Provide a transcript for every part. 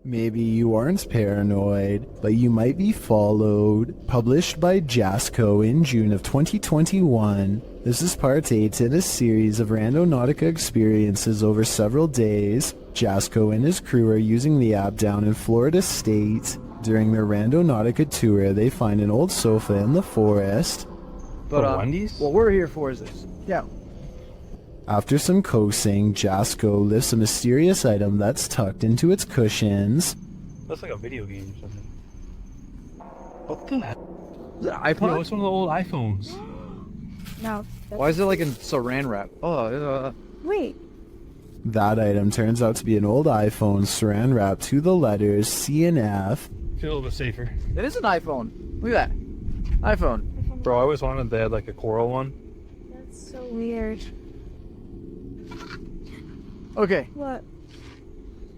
Maybe you aren't paranoid, but you might be followed. Published by Jasco in June of 2021. This is part 8 in a series of Randonautica experiences over several days. Jasco and his crew are using the app down in Florida State. During their Randonautica tour, they find an old sofa in the forest. But Wendy's? what we're here for is this. Yeah. After some coaxing, Jasco lifts a mysterious item that's tucked into its cushions. That's like a video game or something. What the hell? Is it an iPod? No, it's one of the old iPhones. No. Why is it like in saran wrap? Wait. That item turns out to be an old iPhone saran wrapped to the letters C and F. Feel a little bit safer. It is an iPhone. Look at that. iPhone. Bro, I always wanted they had like a coral one. That's so weird. Okay. What?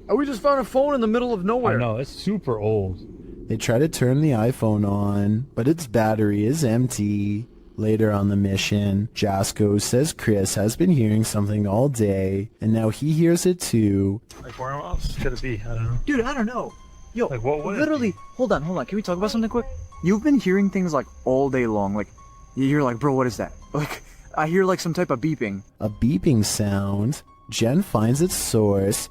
We just found a phone in the middle of nowhere. I know, it's super old. They try to turn the iPhone on, but its battery is empty. Later on the mission, Jasco says Chris has been hearing something all day, and now he hears it too. Like where else could it be? I don't know. Dude, I don't know. Yo, Like what would it literally, hold on. Can we talk about something quick? You've been hearing things like all day long. Like, you're like, bro, what is that? Like, I hear like some type of beeping. A beeping sound. Jen finds its source.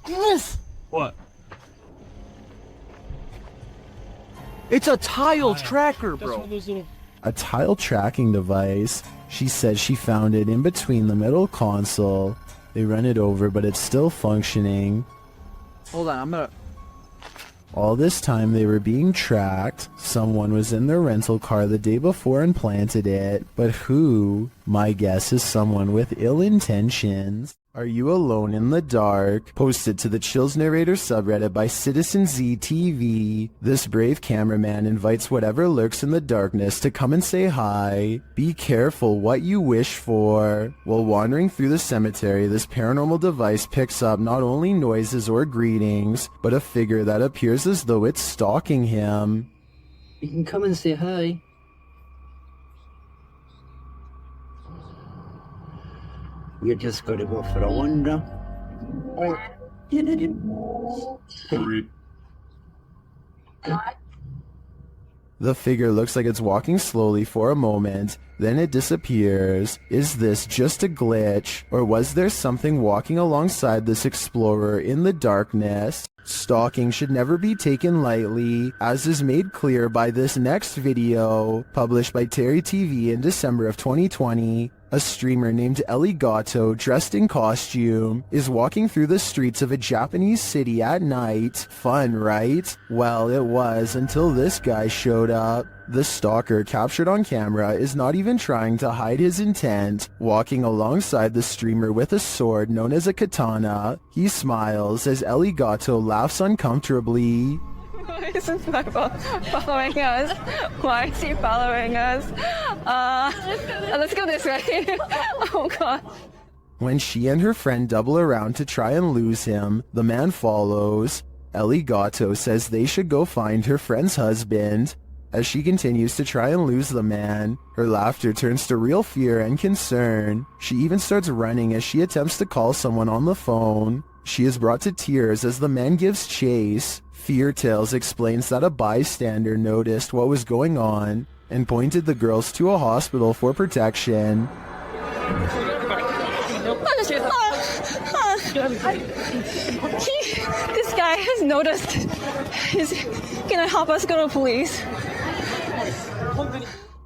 Yes! What? It's a tile tracker, That's one bro. of those little... A tile tracking device. She says she found it in between the middle console. They run it over, but it's still functioning. Hold on, I'm gonna... All this time they were being tracked. Someone was in their rental car the day before and planted it. But who? My guess is someone with ill intentions. Are you alone in the dark? Posted to the Chills Narrator subreddit by Citizen ZTV. This brave cameraman invites whatever lurks in the darkness to come and say hi. Be careful what you wish for. While wandering through the cemetery, this paranormal device picks up not only noises or greetings, but a figure that appears as though it's stalking him. You can come and say hi. You're just going to go for a wander. The figure looks like it's walking slowly for a moment, then it disappears. Is this just a glitch, or was there something walking alongside this explorer in the darkness? Stalking should never be taken lightly, as is made clear by this next video, published by Terry TV in December of 2020. A streamer named Ellie Gatto, dressed in costume, is walking through the streets of a Japanese city at night. Fun, right? Well, it was until this guy showed up. The stalker, captured on camera, is not even trying to hide his intent, walking alongside the streamer with a sword known as a katana. He smiles as Ellie Gatto laughs uncomfortably. Why is this following us? Why is he following us? Let's go this way. Oh god. When she and her friend double around to try and lose him, the man follows. Ellie Gatto says they should go find her friend's husband. As she continues to try and lose the man, her laughter turns to real fear and concern. She even starts running as she attempts to call someone on the phone. She is brought to tears as the man gives chase. Fear Tales explains that a bystander noticed what was going on and pointed the girls to a hospital for protection. This guy has noticed. He's gonna help us go to police.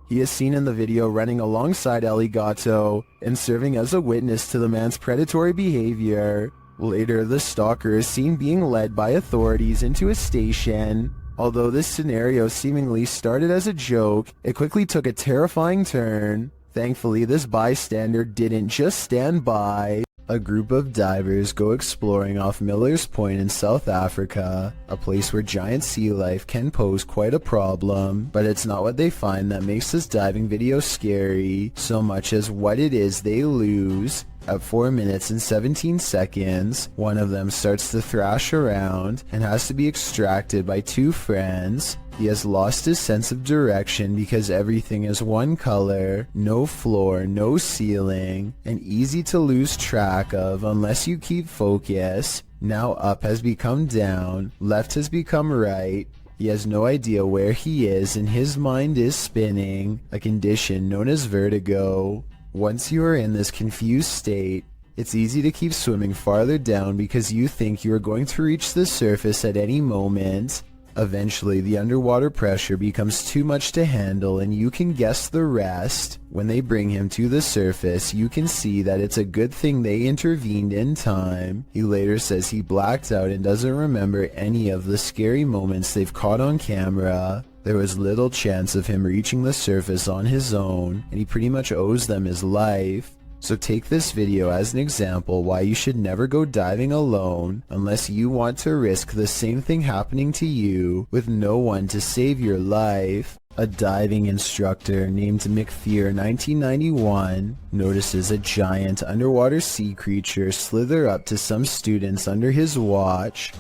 He is seen in the video running alongside Ellie Gatto and serving as a witness to the man's predatory behavior. Later, the stalker is seen being led by authorities into a station. Although this scenario seemingly started as a joke, it quickly took a terrifying turn. Thankfully, this bystander didn't just stand by. A group of divers go exploring off Miller's Point in South Africa, a place where giant sea life can pose quite a problem, but it's not what they find that makes this diving video scary, so much as what it is they lose. At 4 minutes and 17 seconds, one of them starts to thrash around and has to be extracted by two friends. He has lost his sense of direction because everything is one color, no floor, no ceiling, and easy to lose track of unless you keep focus. Now up has become down, left has become right. He has no idea where he is and his mind is spinning, a condition known as vertigo. Once you are in this confused state, it's easy to keep swimming farther down because you think you are going to reach the surface at any moment. Eventually, the underwater pressure becomes too much to handle and you can guess the rest. When they bring him to the surface, you can see that it's a good thing they intervened in time. He later says he blacked out and doesn't remember any of the scary moments they've caught on camera. There was little chance of him reaching the surface on his own, and he pretty much owes them his life. So take this video as an example why you should never go diving alone unless you want to risk the same thing happening to you with no one to save your life. A diving instructor named Macleod 1991 notices a giant underwater sea creature slither up to some students under his watch.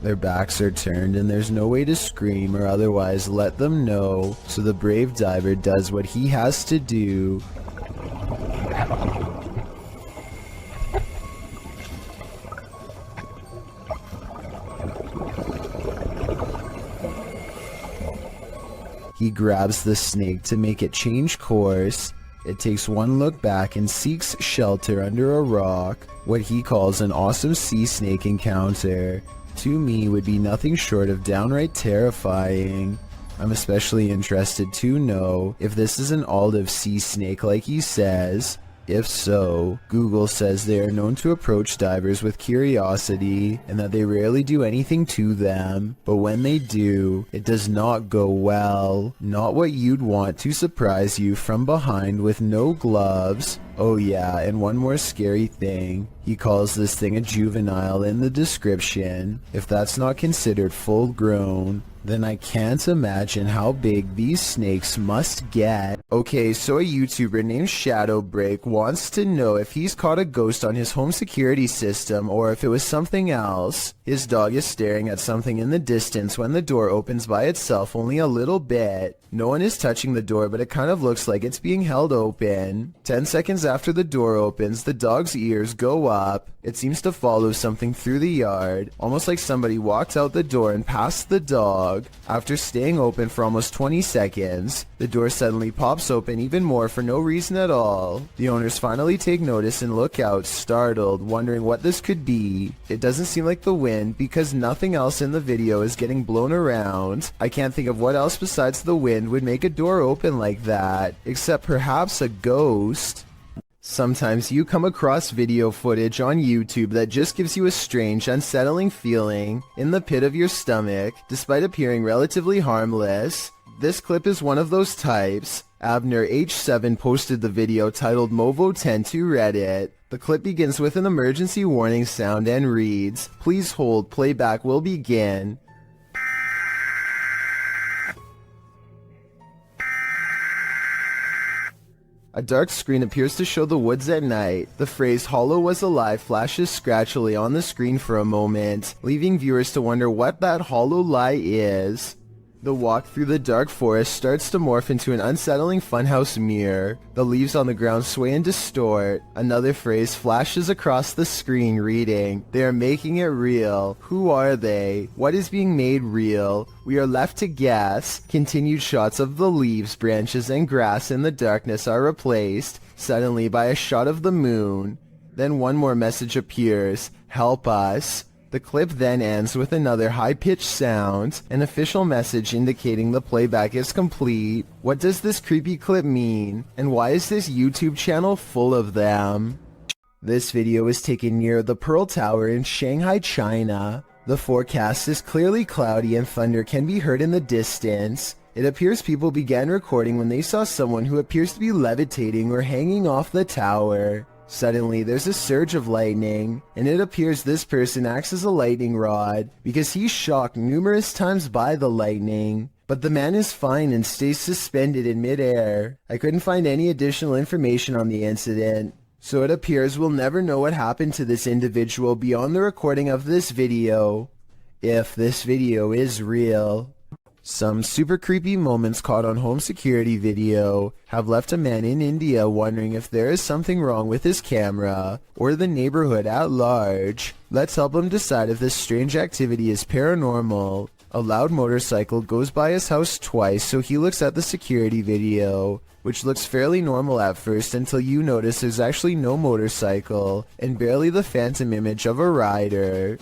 Their backs are turned and there's no way to scream or otherwise let them know, so the brave diver does what he has to do. He grabs the snake to make it change course. It takes one look back and seeks shelter under a rock, what he calls an awesome sea snake encounter. To me would be nothing short of downright terrifying. I'm especially interested to know if this is an olive sea snake like he says. If so, Google says they are known to approach divers with curiosity and that they rarely do anything to them, but when they do, it does not go well. Not what you'd want to surprise you from behind with no gloves. Oh yeah, and one more scary thing. He calls this thing a juvenile in the description. If that's not considered full grown, then I can't imagine how big these snakes must get. Okay, so a YouTuber named Shadowbreak wants to know if he's caught a ghost on his home security system or if it was something else. His dog is staring at something in the distance when the door opens by itself only a little bit. No one is touching the door, but it kind of looks like it's being held open. 10 seconds after the door opens, the dog's ears go up. It seems to follow something through the yard, almost like somebody walked out the door and passed the dog. After staying open for almost 20 seconds, the door suddenly pops open even more for no reason at all. The owners finally take notice and look out, startled, wondering what this could be. It doesn't seem like the wind because nothing else in the video is getting blown around. I can't think of what else besides the wind would make a door open like that, except perhaps a ghost. Sometimes you come across video footage on YouTube that just gives you a strange, unsettling feeling in the pit of your stomach, despite appearing relatively harmless. This clip is one of those types. Abner H7 posted the video titled Movo10 to Reddit. The clip begins with an emergency warning sound and reads, "Please hold, playback will begin." A dark screen appears to show the woods at night. The phrase "Hollow was alive" flashes scratchily on the screen for a moment, leaving viewers to wonder what that hollow lie is. The walk through the dark forest starts to morph into an unsettling funhouse mirror. The leaves on the ground sway and distort. Another phrase flashes across the screen reading, "They are making it real. Who are they? What is being made real? We are left to guess." Continued shots of the leaves, branches, and grass in the darkness are replaced, suddenly by a shot of the moon. Then one more message appears, "Help us." The clip then ends with another high-pitched sound, an official message indicating the playback is complete. What does this creepy clip mean? And why is this YouTube channel full of them? This video is taken near the Pearl Tower in Shanghai, China. The forecast is clearly cloudy and thunder can be heard in the distance. It appears people began recording when they saw someone who appears to be levitating or hanging off the tower. Suddenly, there's a surge of lightning, and it appears this person acts as a lightning rod because he's shocked numerous times by the lightning. But the man is fine and stays suspended in midair. I couldn't find any additional information on the incident, So it appears we'll never know what happened to this individual beyond the recording of this video, if this video is real. Some super creepy moments caught on home security video have left a man in India wondering if there is something wrong with his camera or the neighborhood at large. Let's help him decide if this strange activity is paranormal. A loud motorcycle goes by his house twice, so he looks at the security video, which looks fairly normal at first until you notice there's actually no motorcycle and barely the phantom image of a rider.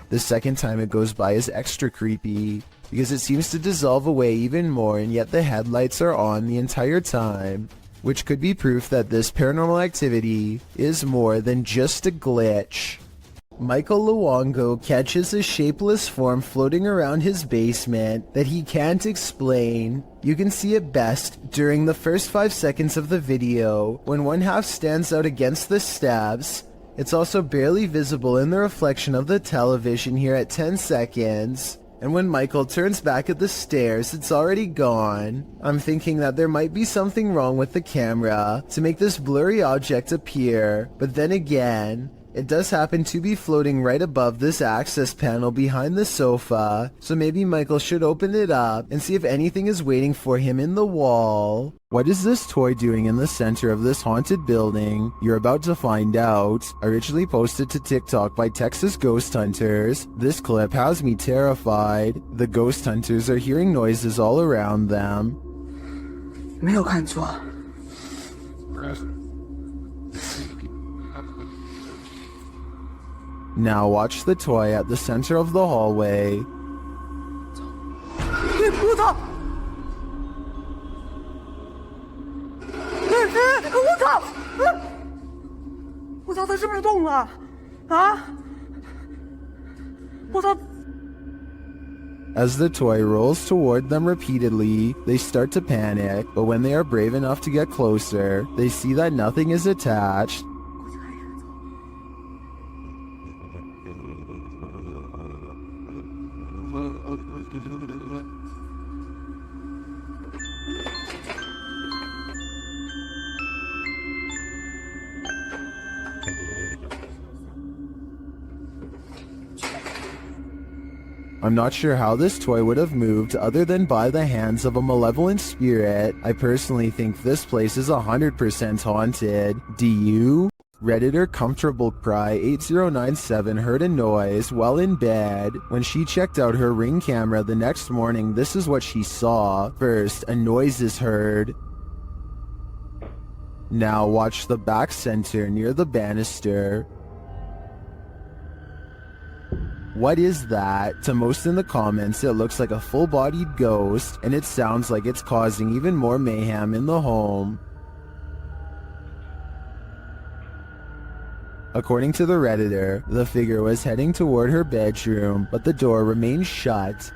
The second time it goes by is extra creepy, because it seems to dissolve away even more and yet the headlights are on the entire time, which could be proof that this paranormal activity is more than just a glitch. Michael Luongo catches a shapeless form floating around his basement that he can't explain. You can see it best during the first 5 seconds of the video, when one half stands out against the steps. It's also barely visible in the reflection of the television here at 10 seconds. And when Michael turns back at the stairs, it's already gone. I'm thinking that there might be something wrong with the camera to make this blurry object appear, but then again, it does happen to be floating right above this access panel behind the sofa, so maybe Michael should open it up and see if anything is waiting for him in the wall. What is this toy doing in the center of this haunted building? You're about to find out. Originally posted to TikTok by Texas Ghost Hunters, this clip has me terrified. The ghost hunters are hearing noises all around them. 没有看错。 Now watch the toy at the center of the hallway. 我操！我操！我操！它是不是动了？啊！我操！ As the toy rolls toward them repeatedly, they start to panic, but when they are brave enough to get closer, they see that nothing is attached. I'm not sure how this toy would have moved other than by the hands of a malevolent spirit. I personally think this place is 100% haunted. Do you? Redditor Comfortable Cry 8097 heard a noise while in bed. When she checked out her Ring camera the next morning, this is what she saw. First, a noise is heard. Now watch the back center near the banister. What is that? To most in the comments, it looks like a full-bodied ghost, and it sounds like it's causing even more mayhem in the home. According to the Redditor, the figure was heading toward her bedroom, but the door remained shut.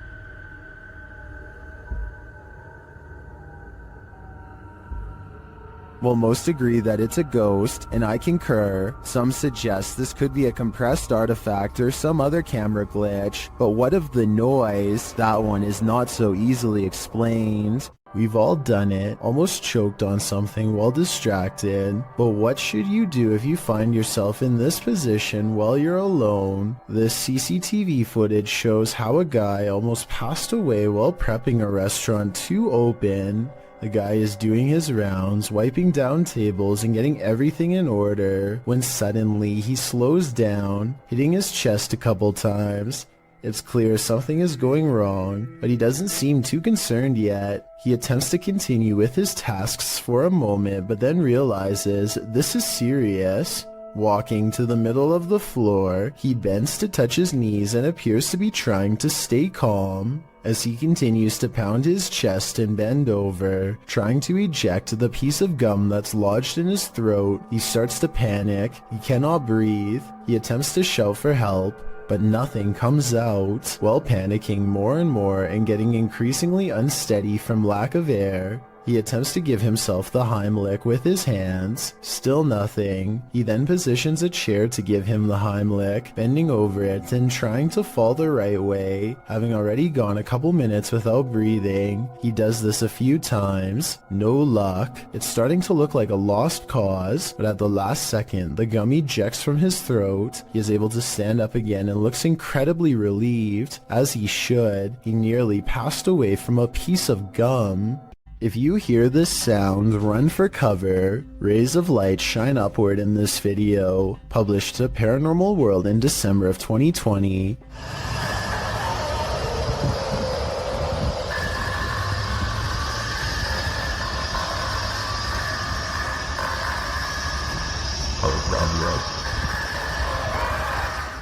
Well, most agree that it's a ghost, and I concur. Some suggest this could be a compressed artifact or some other camera glitch, but what of the noise? That one is not so easily explained. We've all done it, almost choked on something while distracted. But what should you do if you find yourself in this position while you're alone? This CCTV footage shows how a guy almost passed away while prepping a restaurant to open. The guy is doing his rounds, wiping down tables and getting everything in order, when suddenly he slows down, hitting his chest a couple times. It's clear something is going wrong, but he doesn't seem too concerned yet. He attempts to continue with his tasks for a moment, but then realizes this is serious. Walking to the middle of the floor, he bends to touch his knees and appears to be trying to stay calm. As he continues to pound his chest and bend over, trying to eject the piece of gum that's lodged in his throat, he starts to panic. He cannot breathe. He attempts to shout for help, but nothing comes out. While panicking more and more and getting increasingly unsteady from lack of air, He attempts to give himself the Heimlich with his hands. Still nothing. He then positions a chair to give him the Heimlich, bending over it and trying to fall the right way. Having already gone a couple minutes without breathing, he does this a few times. No luck. It's starting to look like a lost cause, but at the last second, the gum ejects from his throat. He is able to stand up again and looks incredibly relieved, as he should. He nearly passed away from a piece of gum. If you hear this sound, run for cover. Rays of light shine upward in this video, published to Paranormal World in December of 2020.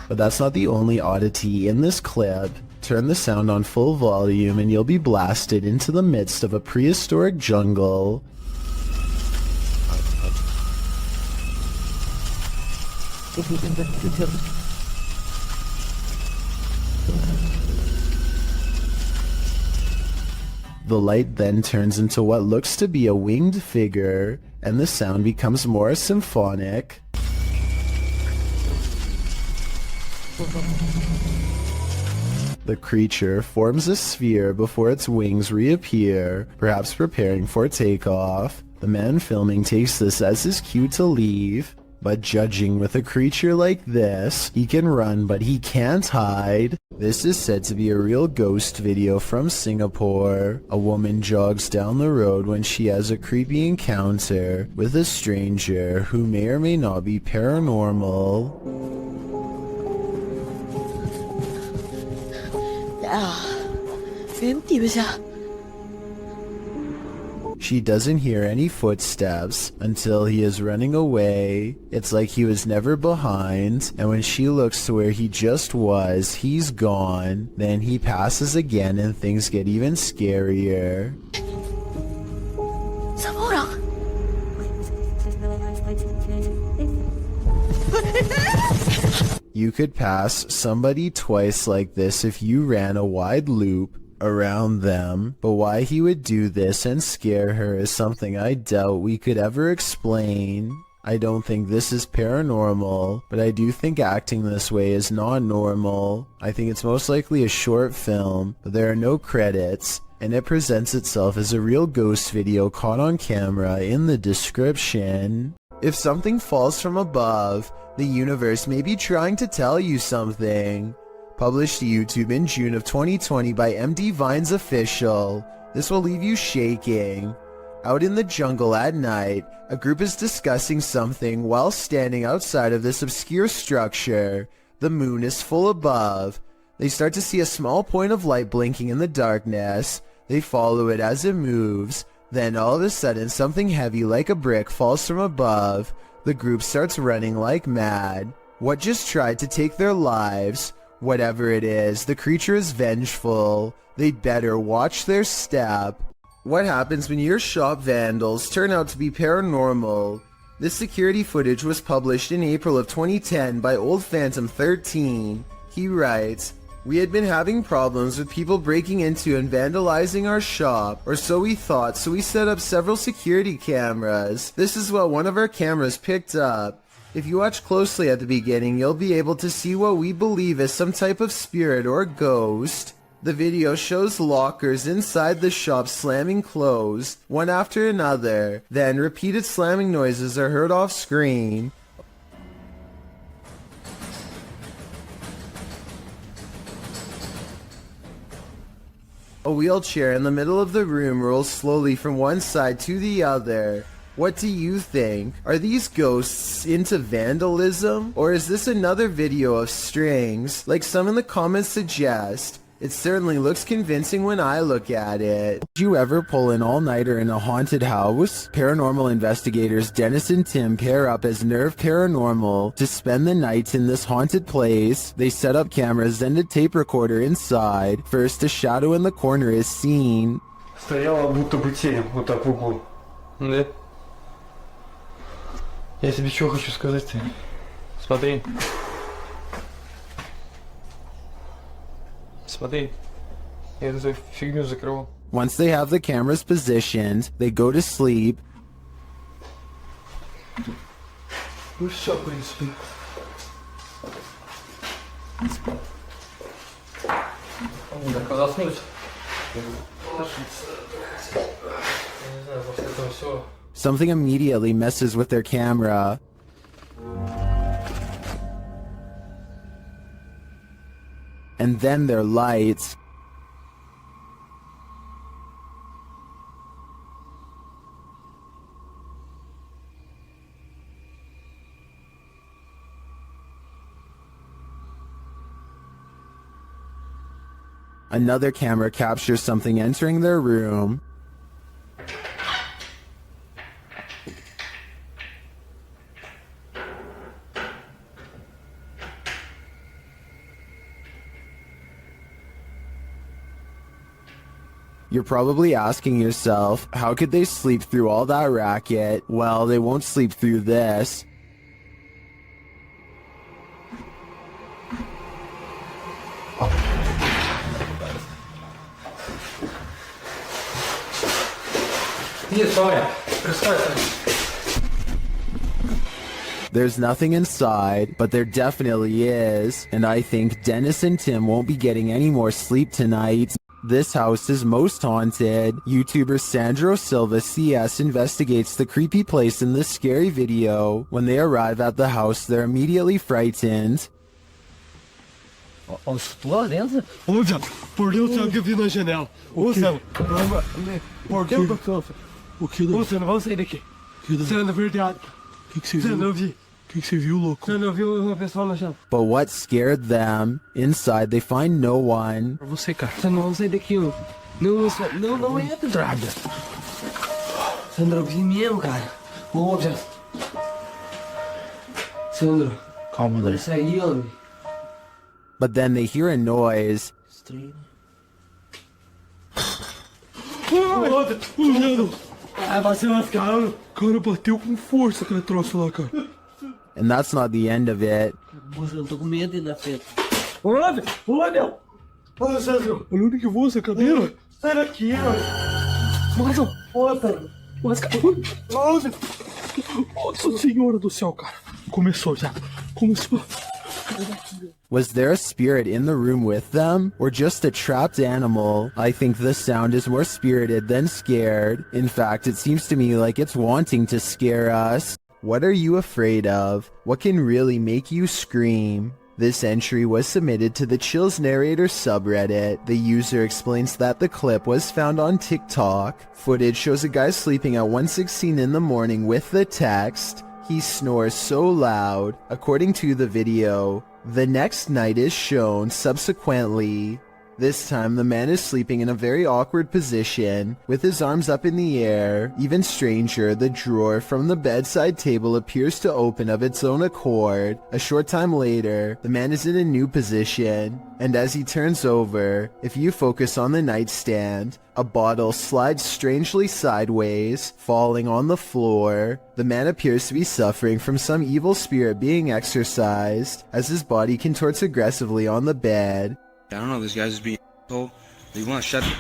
But that's not the only oddity in this clip. Turn the sound on full volume and you'll be blasted into the midst of a prehistoric jungle. The light then turns into what looks to be a winged figure, and the sound becomes more symphonic. The creature forms a sphere before its wings reappear, perhaps preparing for takeoff. The man filming takes this as his cue to leave, but judging with a creature like this, he can run but he can't hide. This is said to be a real ghost video from Singapore. A woman jogs down the road when she has a creepy encounter with a stranger who may or may not be paranormal. She doesn't hear any footsteps until he is running away. It's like he was never behind, and when she looks to where he just was, he's gone. Then he passes again and things get even scarier. You could pass somebody twice like this if you ran a wide loop around them, but why he would do this and scare her is something I doubt we could ever explain. I don't think this is paranormal, but I do think acting this way is not normal. I think it's most likely a short film, but there are no credits, and it presents itself as a real ghost video caught on camera in the description. If something falls from above, the universe may be trying to tell you something. Published to YouTube in June of 2020 by MD Vines Official. This will leave you shaking. Out in the jungle at night, a group is discussing something while standing outside of this obscure structure. The moon is full above. They start to see a small point of light blinking in the darkness. They follow it as it moves. Then all of a sudden something heavy like a brick falls from above. The group starts running like mad. What just tried to take their lives? Whatever it is, the creature is vengeful. They'd better watch their step. What happens when your shop vandals turn out to be paranormal? This security footage was published in April of 2010 by Old Phantom 13. He writes, "We had been having problems with people breaking into and vandalizing our shop, or so we thought, so we set up several security cameras. This is what one of our cameras picked up. If you watch closely at the beginning, you'll be able to see what we believe is some type of spirit or ghost. The video shows lockers inside the shop slamming closed, one after another. Then repeated slamming noises are heard off screen. A wheelchair in the middle of the room rolls slowly from one side to the other. What do you think? Are these ghosts into vandalism? Or is this another video of strings, like some in the comments suggest? It certainly looks convincing when I look at it. Did you ever pull an all-nighter in a haunted house? Paranormal investigators Dennis and Tim pair up as Nerve Paranormal to spend the night in this haunted place. They set up cameras and a tape recorder inside. First, a shadow in the corner is seen. Стояла будто бы тень, вот так в углу. Да? Я тебе что хочу сказать-то? Смотри. Смотри. Я эту фигню закрывал. Once they have the cameras positioned, they go to sleep. Something immediately messes with their camera. And then their lights. Another camera captures something entering their room. You're probably asking yourself, how could they sleep through all that racket? Well, they won't sleep through this. There's nothing inside, but there definitely is, and I think Dennis and Tim won't be getting any more sleep tonight. This house is most haunted. YouTuber Sandro Silva CS investigates the creepy place in this scary video. When they arrive at the house, they're immediately frightened. Estou lá dentro? Olha, por Deus, tem que vir na janela. Ouça, por Deus, o que? Ouça, não vamos sair daqui. Isso é na verdade. O que você viu? Não vi. O que você viu, louco? Você não viu uma pessoa na janela? But what scared them? Inside, they find no one. Pra você, cara. Você não vai sair daqui, ó. Não é pedrada. Sandro, eu vi mesmo, cara. Ô, Sandro. Calma, André. Isso aí, ó. But then they hear a noise. Estranho. Sandro. Bateu nas caras. Cara, bateu com força aquele troço lá, cara. And that's not the end of it. Moça, eu tô com medo ainda, Pedro. Olha, meu. Olha, Sandro. Olha onde que voa essa cadeira. Sai daqui, ó. Moça, outra. Moça, Nossa Senhora do céu, cara. Começou já. Começou. Was there a spirit in the room with them, or just a trapped animal? I think the sound is more spirited than scared. In fact, it seems to me like it's wanting to scare us. What are you afraid of? What can really make you scream? This entry was submitted to the Chills Narrator subreddit. The user explains that the clip was found on TikTok. Footage shows a guy sleeping at 1:16 in the morning with the text, "He snores so loud." According to the video, the next night is shown subsequently. This time, the man is sleeping in a very awkward position, with his arms up in the air. Even stranger, the drawer from the bedside table appears to open of its own accord. A short time later, the man is in a new position, and as he turns over, if you focus on the nightstand, a bottle slides strangely sideways, falling on the floor. The man appears to be suffering from some evil spirit being exorcised, as his body contorts aggressively on the bed. I don't know, this guy's just being told. You want to shut the...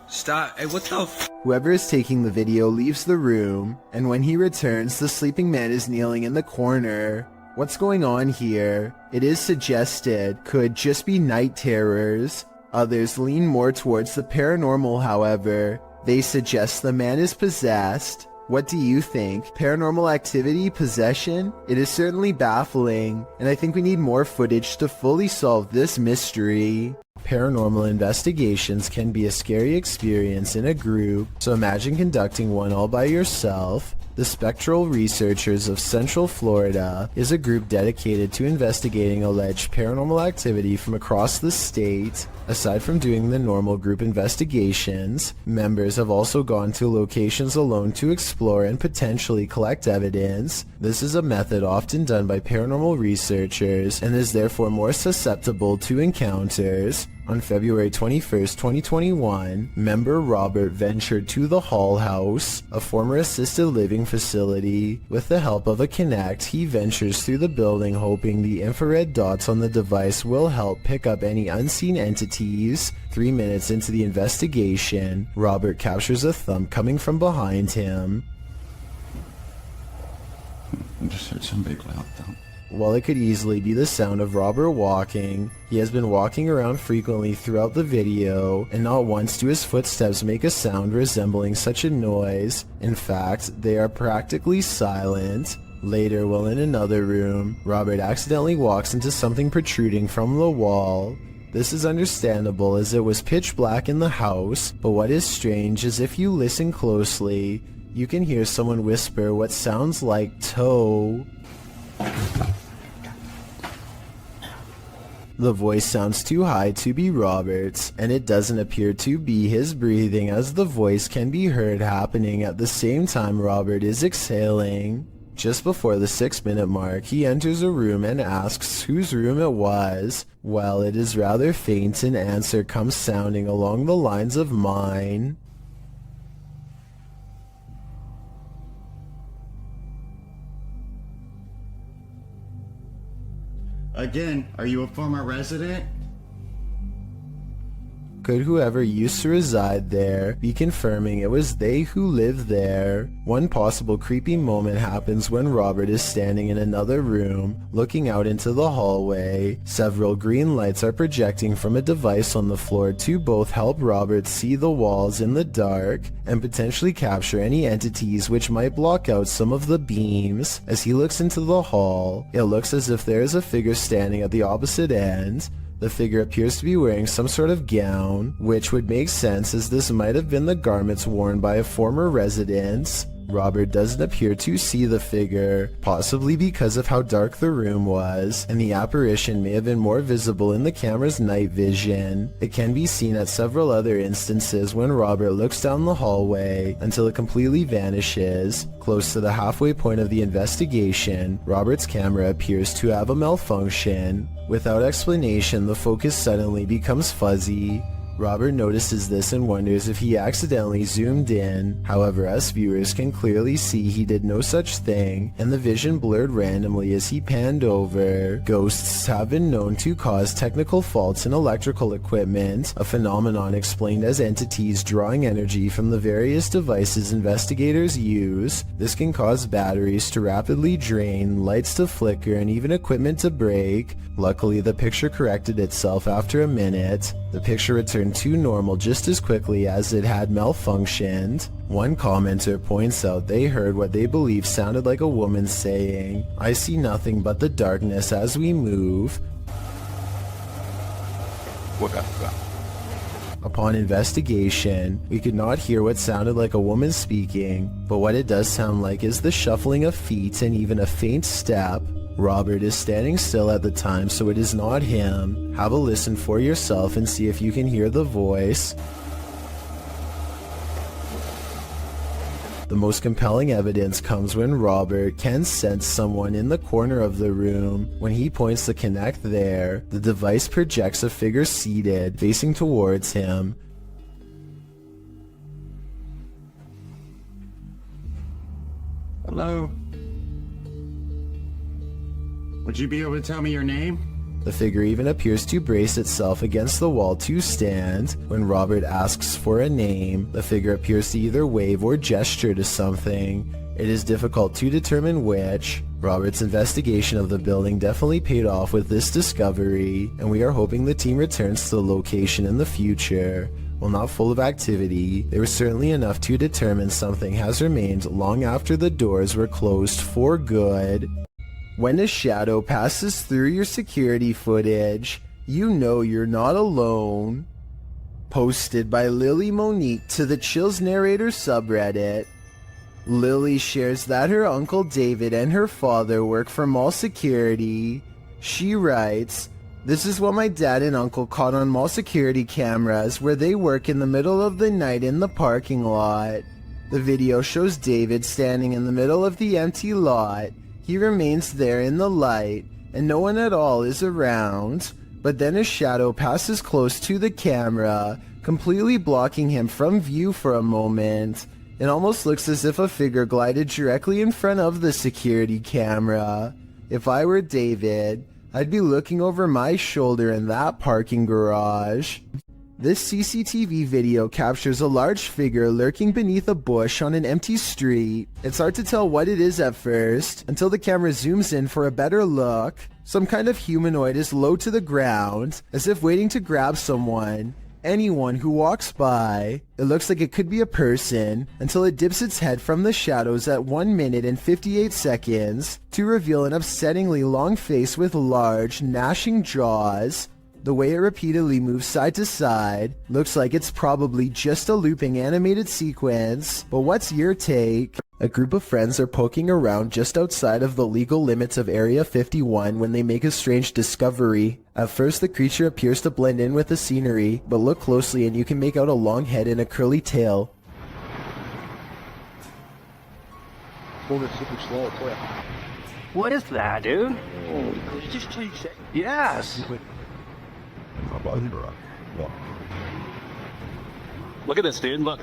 Stop. Hey, what the f... Whoever is taking the video leaves the room, and when he returns, the sleeping man is kneeling in the corner. What's going on here? It is suggested could just be night terrors. Others lean more towards the paranormal, however. They suggest the man is possessed. What do you think? Paranormal activity? Possession? It is certainly baffling, and I think we need more footage to fully solve this mystery. Paranormal investigations can be a scary experience in a group, so imagine conducting one all by yourself. The Spectral Researchers of Central Florida is a group dedicated to investigating alleged paranormal activity from across the state. Aside from doing the normal group investigations, members have also gone to locations alone to explore and potentially collect evidence. This is a method often done by paranormal researchers and is therefore more susceptible to encounters. On February 21st, 2021, member Robert ventured to the Hall House, a former assisted living facility. With the help of a Kinect, he ventures through the building hoping the infrared dots on the device will help pick up any unseen entities. 3 minutes into the investigation, Robert captures a thump coming from behind him. I just heard some big loud thump. While it could easily be the sound of Robert walking, he has been walking around frequently throughout the video, and not once do his footsteps make a sound resembling such a noise. In fact, they are practically silent. Later, while in another room, Robert accidentally walks into something protruding from the wall. This is understandable as it was pitch black in the house, but what is strange is if you listen closely, you can hear someone whisper what sounds like toe. The voice sounds too high to be Robert's, and it doesn't appear to be his breathing, as the voice can be heard happening at the same time Robert is exhaling. Just before the 6-minute mark, he enters a room and asks whose room it was. Well, it is rather faint, an answer comes sounding along the lines of mine. Again, are you a former resident? Could whoever used to reside there be confirming it was they who lived there? One possible creepy moment happens when Robert is standing in another room, looking out into the hallway. Several green lights are projecting from a device on the floor to both help Robert see the walls in the dark and potentially capture any entities which might block out some of the beams. As he looks into the hall, it looks as if there is a figure standing at the opposite end. The figure appears to be wearing some sort of gown, which would make sense as this might have been the garments worn by a former resident. Robert doesn't appear to see the figure, possibly because of how dark the room was, and the apparition may have been more visible in the camera's night vision. It can be seen at several other instances when Robert looks down the hallway until it completely vanishes. Close to the halfway point of the investigation, Robert's camera appears to have a malfunction. Without explanation, the focus suddenly becomes fuzzy. Robert notices this and wonders if he accidentally zoomed in. However, us viewers can clearly see he did no such thing, and the vision blurred randomly as he panned over. Ghosts have been known to cause technical faults in electrical equipment, a phenomenon explained as entities drawing energy from the various devices investigators use. This can cause batteries to rapidly drain, lights to flicker, and even equipment to break. Luckily, the picture corrected itself after a minute. The picture returned to normal just as quickly as it had malfunctioned. One commenter points out they heard what they believe sounded like a woman saying, "I see nothing but the darkness as we move." Upon investigation, we could not hear what sounded like a woman speaking, but what it does sound like is the shuffling of feet and even a faint step. Robert is standing still at the time, so it is not him. Have a listen for yourself and see if you can hear the voice. The most compelling evidence comes when Robert can sense someone in the corner of the room. When he points the Kinect there, the device projects a figure seated, facing towards him. Hello? Would you be able to tell me your name? The figure even appears to brace itself against the wall to stand. When Robert asks for a name, the figure appears to either wave or gesture to something. It is difficult to determine which. Robert's investigation of the building definitely paid off with this discovery, and we are hoping the team returns to the location in the future. While not full of activity, there was certainly enough to determine something has remained long after the doors were closed for good. When a shadow passes through your security footage, you know you're not alone. Posted by Lily Monique to the Chills Narrator subreddit. Lily shares that her uncle David and her father work for mall security. She writes, "This is what my dad and uncle caught on mall security cameras where they work in the middle of the night in the parking lot. The video shows David standing in the middle of the empty lot. He remains there in the light, and no one at all is around, but then a shadow passes close to the camera, completely blocking him from view for a moment. It almost looks as if a figure glided directly in front of the security camera. If I were David, I'd be looking over my shoulder in that parking garage. This CCTV video captures a large figure lurking beneath a bush on an empty street. It's hard to tell what it is at first, until the camera zooms in for a better look. Some kind of humanoid is low to the ground, as if waiting to grab someone, anyone who walks by. It looks like it could be a person, until it dips its head from the shadows at 1 minute and 58 seconds, to reveal an upsettingly long face with large, gnashing jaws. The way it repeatedly moves side to side looks like it's probably just a looping animated sequence, but what's your take? A group of friends are poking around just outside of the legal limits of Area 51 when they make a strange discovery. At first the creature appears to blend in with the scenery, but look closely and you can make out a long head and a curly tail. What is that, dude? Yes. Look at this, dude. Look.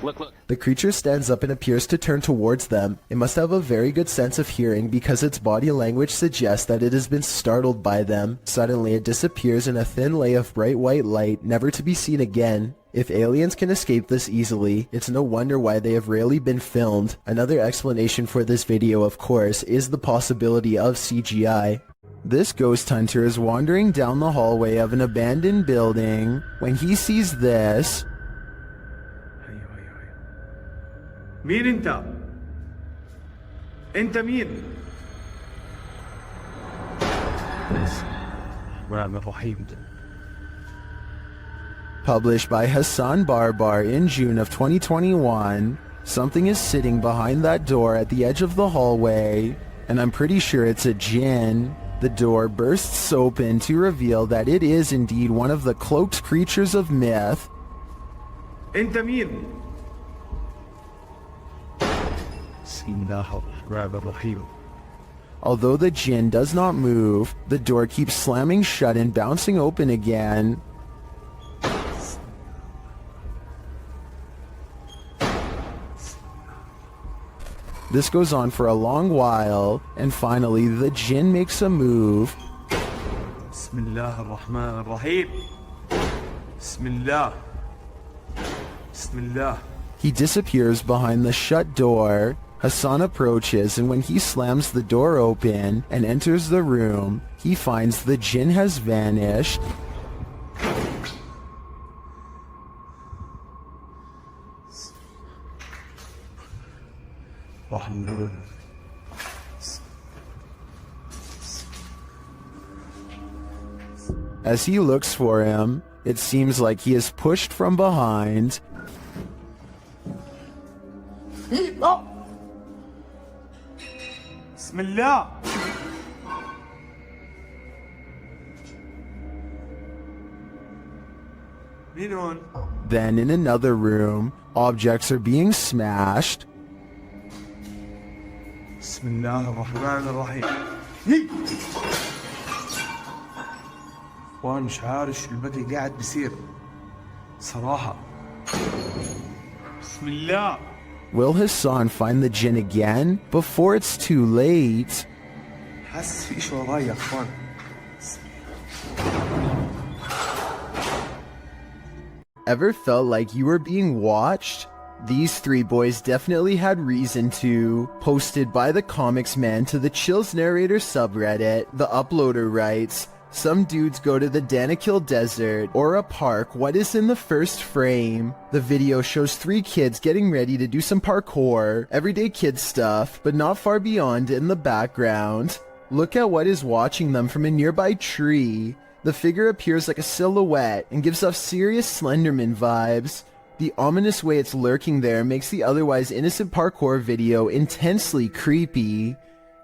The creature stands up and appears to turn towards them. It must have a very good sense of hearing because its body language suggests that it has been startled by them. Suddenly it disappears in a thin lay of bright white light, never to be seen again. If aliens can escape this easily, it's no wonder why they have rarely been filmed. Another explanation for this video, of course, is the possibility of CGI. This ghost hunter is wandering down the hallway of an abandoned building when he sees this. مين انت؟ انت مين؟ Published by Hassan Barbar in June of 2021, something is sitting behind that door at the edge of the hallway, and I'm pretty sure it's a djinn. The door bursts open to reveal that it is indeed one of the cloaked creatures of myth. انت مين؟ Although the djinn does not move, the door keeps slamming shut and bouncing open again. This goes on for a long while, and finally the djinn makes a move. Bismillah ar-Rahman ar-Rahim. Bismillah. Bismillah. He disappears behind the shut door. Hassan approaches, and when he slams the door open and enters the room, he finds the djinn has vanished. As he looks for him, it seems like he is pushed from behind. Bismillah. Then in another room, objects are being smashed. Bismillah ar-Rahman ar-Rahim. وانا مش عارف شو البدي قاعد بيصير صراحة. بسم الله. Will Hassan find the djinn again before it's too late? حاسس في شيء وراي يا اخوان. Ever felt like you were being watched? These three boys definitely had reason to. Posted by the Comics Man to the Chills Narrator subreddit, the uploader writes, "Some dudes go to the Danakil Desert or a park. What is in the first frame? The video shows three kids getting ready to do some parkour, everyday kid stuff, but not far beyond in the background. Look at what is watching them from a nearby tree. The figure appears like a silhouette and gives off serious Slenderman vibes. The ominous way it's lurking there makes the otherwise innocent parkour video intensely creepy.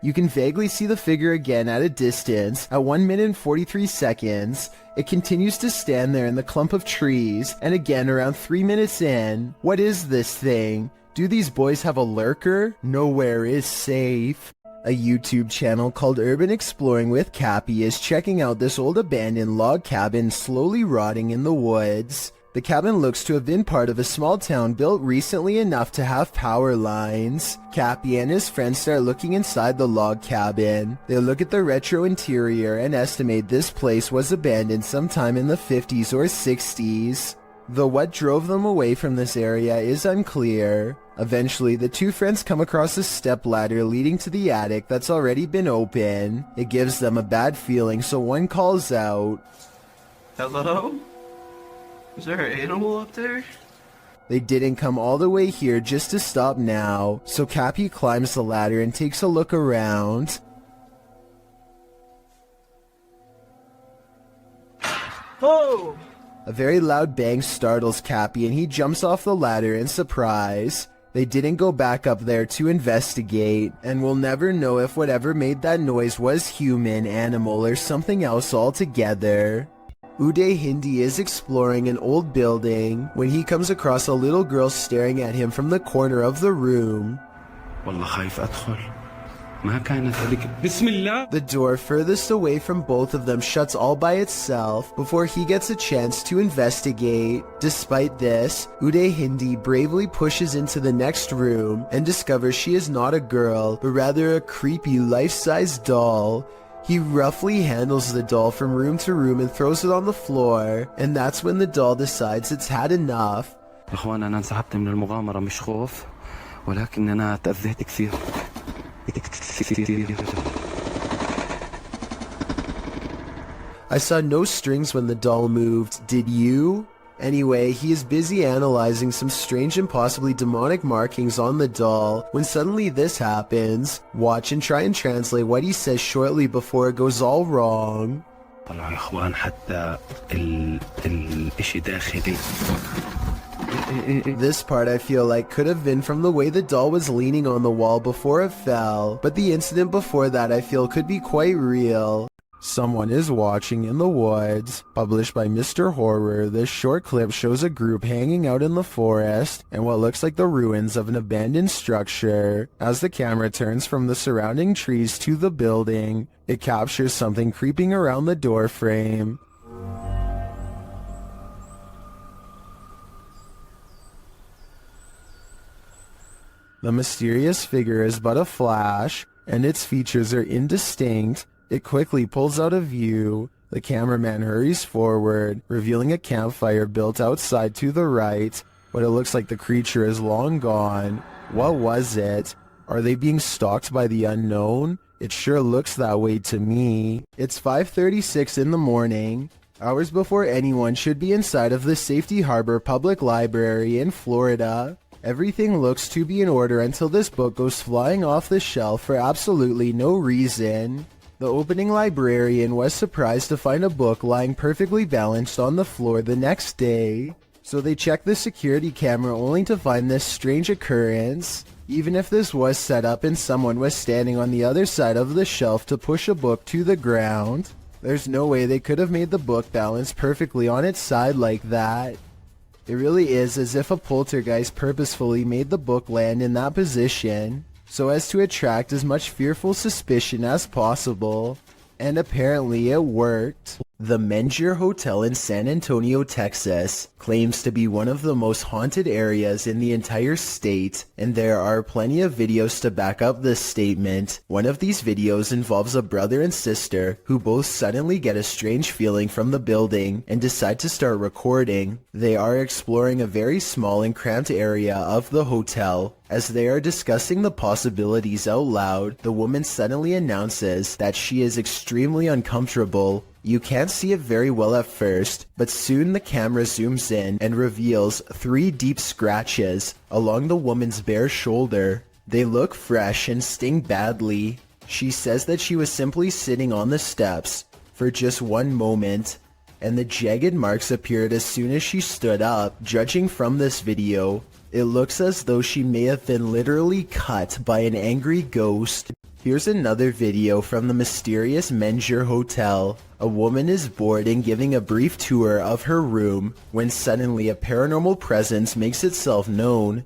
You can vaguely see the figure again at a distance. At 1 minute and 43 seconds, it continues to stand there in the clump of trees, and again around 3 minutes in. What is this thing? Do these boys have a lurker? Nowhere is safe." A YouTube channel called Urban Exploring with Cappy is checking out this old abandoned log cabin slowly rotting in the woods. The cabin looks to have been part of a small town built recently enough to have power lines. Cappy and his friends start looking inside the log cabin. They look at the retro interior and estimate this place was abandoned sometime in the 50s or 60s. Though what drove them away from this area is unclear. Eventually, the two friends come across a stepladder leading to the attic that's already been open. It gives them a bad feeling, so one calls out, "Hello? Is there an animal up there?" They didn't come all the way here just to stop now, so Cappy climbs the ladder and takes a look around. Oh! A very loud bang startles Cappy and he jumps off the ladder in surprise. They didn't go back up there to investigate, and we'll never know if whatever made that noise was human, animal, or something else altogether. Uday Hindi is exploring an old building when he comes across a little girl staring at him from the corner of the room. The door furthest away from both of them shuts all by itself before he gets a chance to investigate. Despite this, Uday Hindi bravely pushes into the next room and discovers she is not a girl, but rather a creepy life-size doll. He roughly handles the doll from room to room and throws it on the floor, and that's when the doll decides it's had enough. I saw no strings when the doll moved, did you? Anyway, he is busy analyzing some strange and possibly demonic markings on the doll when suddenly this happens. Watch and try and translate what he says shortly before it goes all wrong. This part I feel like could have been from the way the doll was leaning on the wall before it fell, but the incident before that I feel could be quite real. Someone is watching in the woods. Published by Mr. Horror, this short clip shows a group hanging out in the forest and what looks like the ruins of an abandoned structure. As the camera turns from the surrounding trees to the building, it captures something creeping around the door frame. The mysterious figure is but a flash, and its features are indistinct. It quickly pulls out of view. The cameraman hurries forward, revealing a campfire built outside to the right, but it looks like the creature is long gone. What was it? Are they being stalked by the unknown? It sure looks that way to me. It's 5:36 in the morning, hours before anyone should be inside of the Safety Harbor Public Library in Florida. Everything looks to be in order until this book goes flying off the shelf for absolutely no reason. The opening librarian was surprised to find a book lying perfectly balanced on the floor the next day. So they checked the security camera only to find this strange occurrence. Even if this was set up and someone was standing on the other side of the shelf to push a book to the ground, there's no way they could have made the book balance perfectly on its side like that. It really is as if a poltergeist purposefully made the book land in that position, so as to attract as much fearful suspicion as possible. And apparently it worked. The Menger Hotel in San Antonio, Texas, claims to be one of the most haunted areas in the entire state, and there are plenty of videos to back up this statement. One of these videos involves a brother and sister who both suddenly get a strange feeling from the building and decide to start recording. They are exploring a very small and cramped area of the hotel. As they are discussing the possibilities out loud, the woman suddenly announces that she is extremely uncomfortable. You can't see it very well at first, but soon the camera zooms in and reveals 3 deep scratches along the woman's bare shoulder. They look fresh and sting badly. She says that she was simply sitting on the steps for just one moment, and the jagged marks appeared as soon as she stood up. Judging from this video, it looks as though she may have been literally cut by an angry ghost. Here's another video from the mysterious Menger Hotel. A woman is bored and giving a brief tour of her room when suddenly a paranormal presence makes itself known.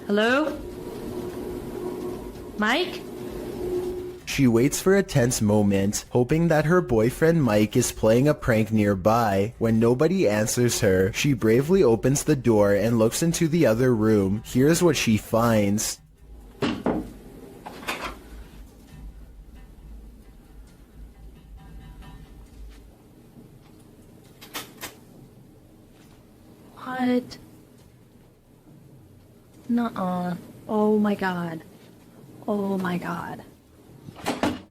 Hello? Mike? She waits for a tense moment, hoping that her boyfriend Mike is playing a prank nearby. When nobody answers her, she bravely opens the door and looks into the other room. Here's what she finds. What? Nuh-uh. Oh my god. Oh my god.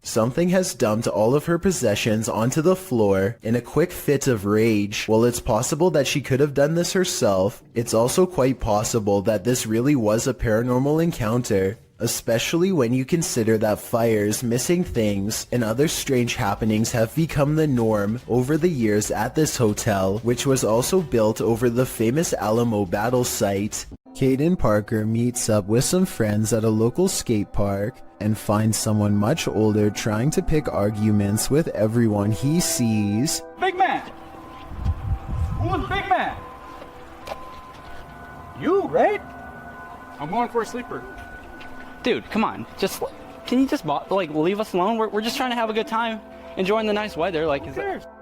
Something has dumped all of her possessions onto the floor in a quick fit of rage. While it's possible that she could have done this herself, it's also quite possible that this really was a paranormal encounter, especially when you consider that fires, missing things, and other strange happenings have become the norm over the years at this hotel, which was also built over the famous Alamo battle site. Caden Parker meets up with some friends at a local skate park and finds someone much older trying to pick arguments with everyone he sees. Big man! Who's big man? You, right? I'm going for a sleeper. Dude, come on. Can you just leave us alone? We're just trying to have a good time, enjoying the nice weather.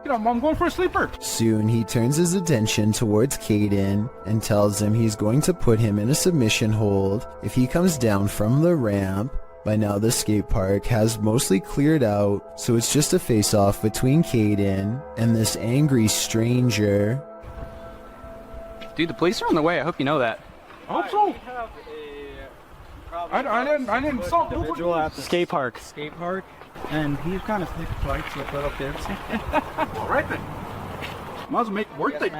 I'm going for a sleeper. Soon he turns his attention towards Caden and tells him he's going to put him in a submission hold if he comes down from the ramp. By now the skate park has mostly cleared out, so it's just a face-off between Caden and this angry stranger. Dude, the police are on their way. I hope you know that. I hope so. I didn't solve the Individual at the skate park. skate park, and he's kind of sneaky fight, so put up there. All right then. Might as well make it worth it.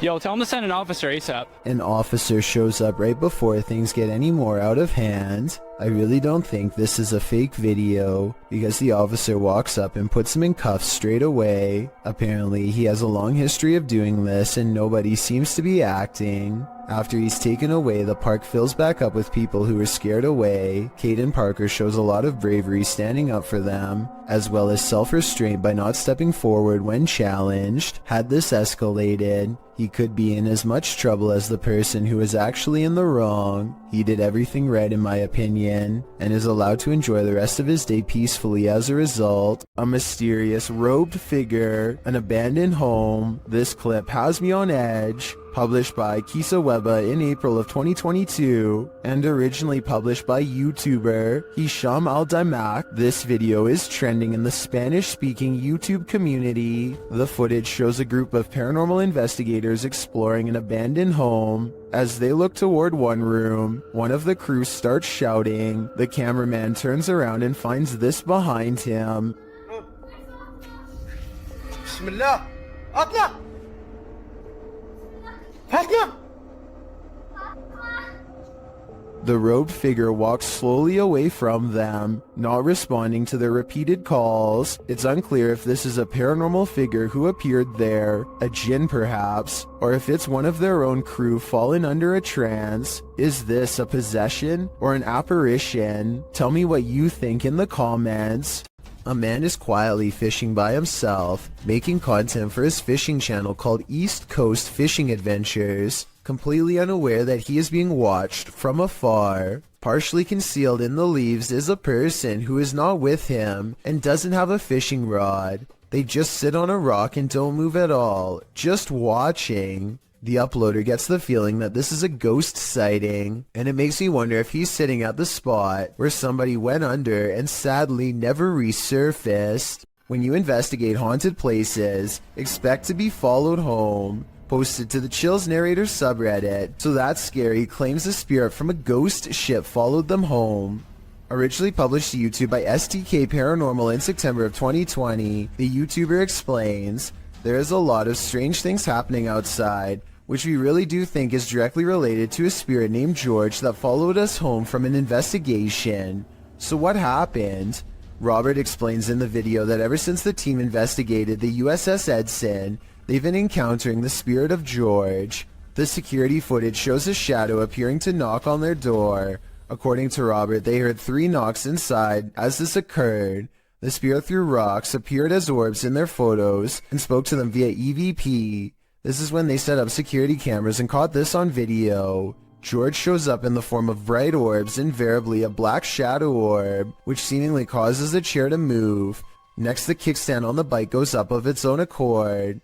Yo, tell him to send an officer ASAP. An officer shows up right before things get any more out of hand. I really don't think this is a fake video, because the officer walks up and puts him in cuffs straight away. Apparently, he has a long history of doing this and nobody seems to be acting. After he's taken away, the park fills back up with people who are scared away. Caden Parker shows a lot of bravery standing up for them, as well as self-restraint by not stepping forward when challenged. Had this escalated, he could be in as much trouble as the person who is actually in the wrong. He did everything right in my opinion, and is allowed to enjoy the rest of his day peacefully as a result. A mysterious robed figure, an abandoned home. This clip has me on edge. Published by Kisa Weba in April of 2022, and originally published by YouTuber Hisham Al-Damak. This video is trending in the Spanish-speaking YouTube community. The footage shows a group of paranormal investigators exploring an abandoned home. As they look toward one room, one of the crew starts shouting. The cameraman turns around and finds this behind him. Bismillah. Atla. The robed figure walks slowly away from them, not responding to their repeated calls. It's unclear if this is a paranormal figure who appeared there, a jinn perhaps, or if it's one of their own crew fallen under a trance. Is this a possession or an apparition? Tell me what you think in the comments. A man is quietly fishing by himself, making content for his fishing channel called East Coast Fishing Adventures, completely unaware that he is being watched from afar. Partially concealed in the leaves is a person who is not with him and doesn't have a fishing rod. They just sit on a rock and don't move at all, just watching. The uploader gets the feeling that this is a ghost sighting, and it makes me wonder if he's sitting at the spot where somebody went under and sadly never resurfaced. When you investigate haunted places, expect to be followed home. Posted to the Chills Narrator subreddit, So That's Scary claims a spirit from a ghost ship followed them home. Originally published to YouTube by STK Paranormal in September of 2020, the YouTuber explains, there is a lot of strange things happening outside, which we really do think is directly related to a spirit named George that followed us home from an investigation. So what happened? Robert explains in the video that ever since the team investigated the USS Edson, they've been encountering the spirit of George. The security footage shows a shadow appearing to knock on their door. According to Robert, they heard 3 knocks inside as this occurred. The spirit threw rocks, appeared as orbs in their photos, and spoke to them via EVP. This is when they set up security cameras and caught this on video. George shows up in the form of bright orbs, invariably a black shadow orb, which seemingly causes the chair to move. Next, the kickstand on the bike goes up of its own accord.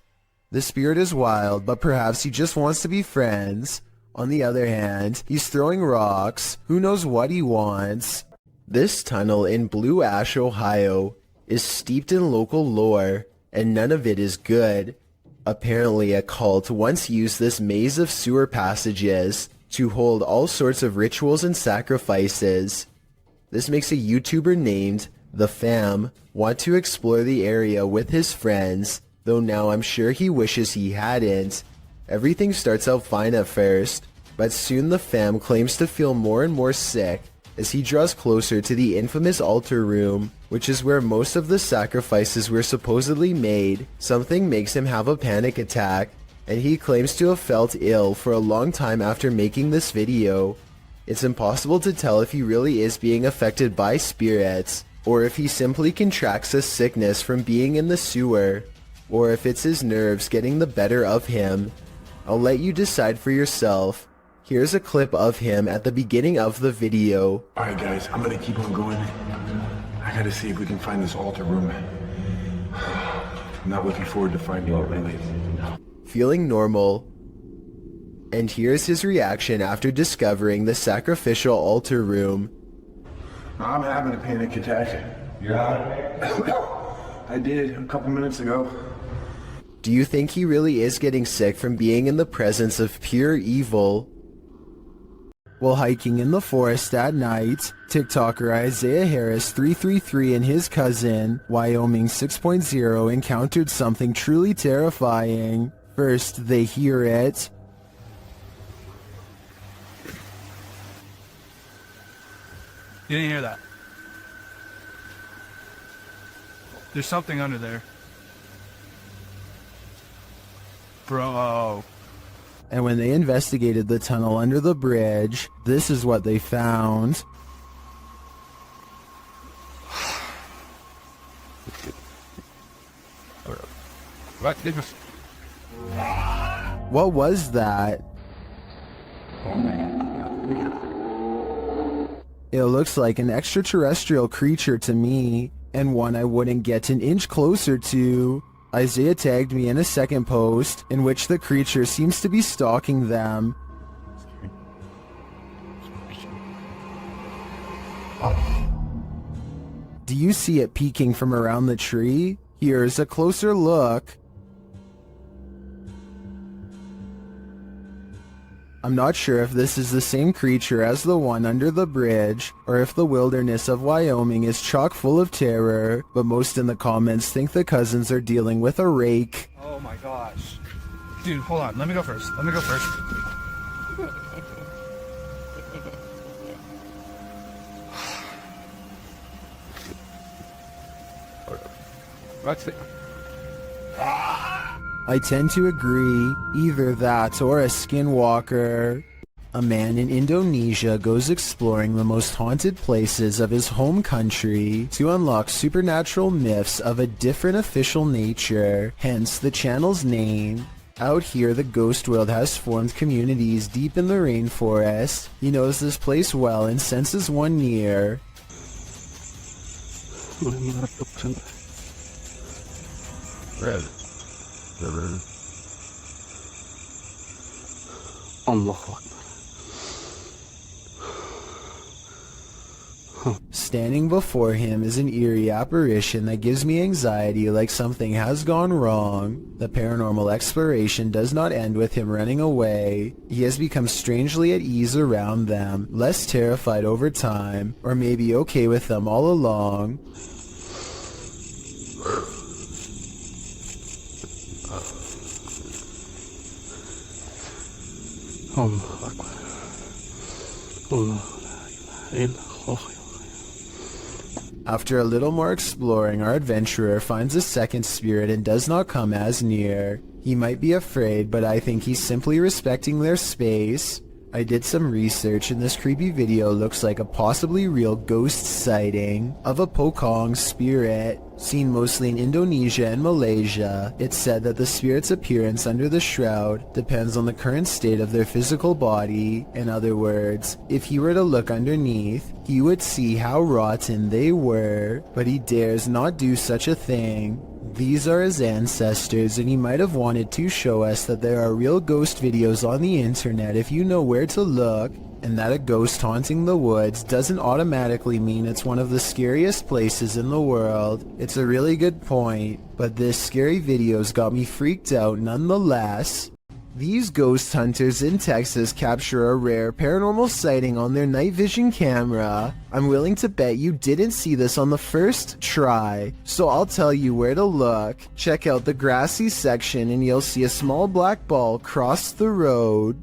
The spirit is wild, but perhaps he just wants to be friends. On the other hand, he's throwing rocks. Who knows what he wants? This tunnel in Blue Ash, Ohio, is steeped in local lore, and none of it is good. Apparently, a cult once used this maze of sewer passages to hold all sorts of rituals and sacrifices. This makes a YouTuber named The Fam want to explore the area with his friends, though now I'm sure he wishes he hadn't. Everything starts out fine at first, but soon the Fam claims to feel more and more sick as he draws closer to the infamous altar room, which is where most of the sacrifices were supposedly made. Something makes him have a panic attack, and he claims to have felt ill for a long time after making this video. It's impossible to tell if he really is being affected by spirits, or if he simply contracts a sickness from being in the sewer, or if it's his nerves getting the better of him. I'll let you decide for yourself. Here's a clip of him at the beginning of the video. Alright guys, I'm gonna keep on going. I gotta see if we can find this altar room. I'm not looking forward to finding it really. Feeling normal. And here's his reaction after discovering the sacrificial altar room. I'm having a panic attack. You're out? I did a couple minutes ago. Do you think he really is getting sick from being in the presence of pure evil? While hiking in the forest at night, TikToker Isaiah Harris 333 and his cousin, Wyoming 6.0, encountered something truly terrifying. First, they hear it. You didn't hear that. There's something under there. Bro. And when they investigated the tunnel under the bridge, this is what they found. What was that? It looks like an extraterrestrial creature to me, and one I wouldn't get an inch closer to. Isaiah tagged me in a second post, in which the creature seems to be stalking them. Do you see it peeking from around the tree? Here's a closer look. I'm not sure if this is the same creature as the one under the bridge, or if the wilderness of Wyoming is chock full of terror, but most in the comments think the cousins are dealing with a rake. Oh my gosh. Dude, hold on. Let me go first. I tend to agree, either that or a skinwalker. A man in Indonesia goes exploring the most haunted places of his home country to unlock supernatural myths of a different official nature, hence the channel's name. Out here, the ghost world has formed communities deep in the rainforest. He knows this place well and senses one near. Standing before him is an eerie apparition that gives me anxiety, like something has gone wrong. The paranormal exploration does not end with him running away. He has become strangely at ease around them, less terrified over time, or maybe okay with them all along. After a little more exploring, our adventurer finds a second spirit and does not come as near. He might be afraid, but I think he's simply respecting their space. I did some research and this creepy video looks like a possibly real ghost sighting of a Pocong spirit seen mostly in Indonesia and Malaysia. It's said that the spirit's appearance under the shroud depends on the current state of their physical body. In other words, if he were to look underneath, he would see how rotten they were, but he dares not do such a thing. These are his ancestors, and he might have wanted to show us that there are real ghost videos on the internet if you know where to look, and that a ghost haunting the woods doesn't automatically mean it's one of the scariest places in the world. It's a really good point, but this scary video's got me freaked out nonetheless. These ghost hunters in Texas capture a rare paranormal sighting on their night vision camera. I'm willing to bet you didn't see this on the first try, so I'll tell you where to look. Check out the grassy section and you'll see a small black ball cross the road.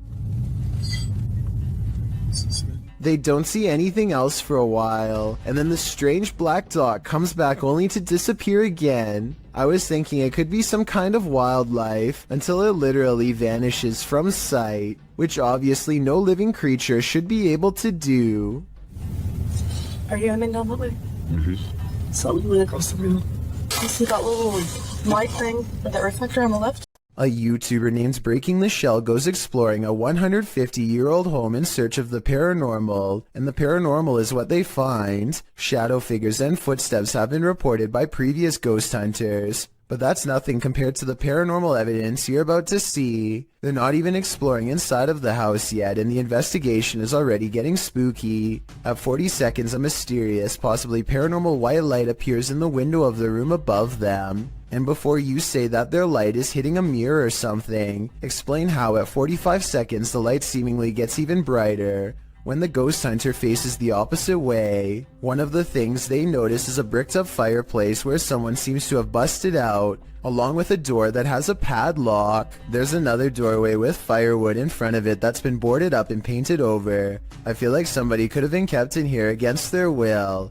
They don't see anything else for a while, and then the strange black dot comes back only to disappear again. I was thinking it could be some kind of wildlife until it literally vanishes from sight, which obviously no living creature should be able to do. Are you in anomaly? Mm-hmm. Something across the room. You see that little light thing, that reflector on the left? A YouTuber named Breaking the Shell goes exploring a 150-year-old home in search of the paranormal, and the paranormal is what they find. Shadow figures and footsteps have been reported by previous ghost hunters, but that's nothing compared to the paranormal evidence you're about to see. They're not even exploring inside of the house yet, and the investigation is already getting spooky. At 40 seconds, a mysterious, possibly paranormal white light appears in the window of the room above them. And before you say that their light is hitting a mirror or something, explain how at 45 seconds the light seemingly gets even brighter when the ghost hunter faces the opposite way. One of the things they notice is a bricked up fireplace where someone seems to have busted out, along with a door that has a padlock. There's another doorway with firewood in front of it that's been boarded up and painted over. I feel like somebody could have been kept in here against their will.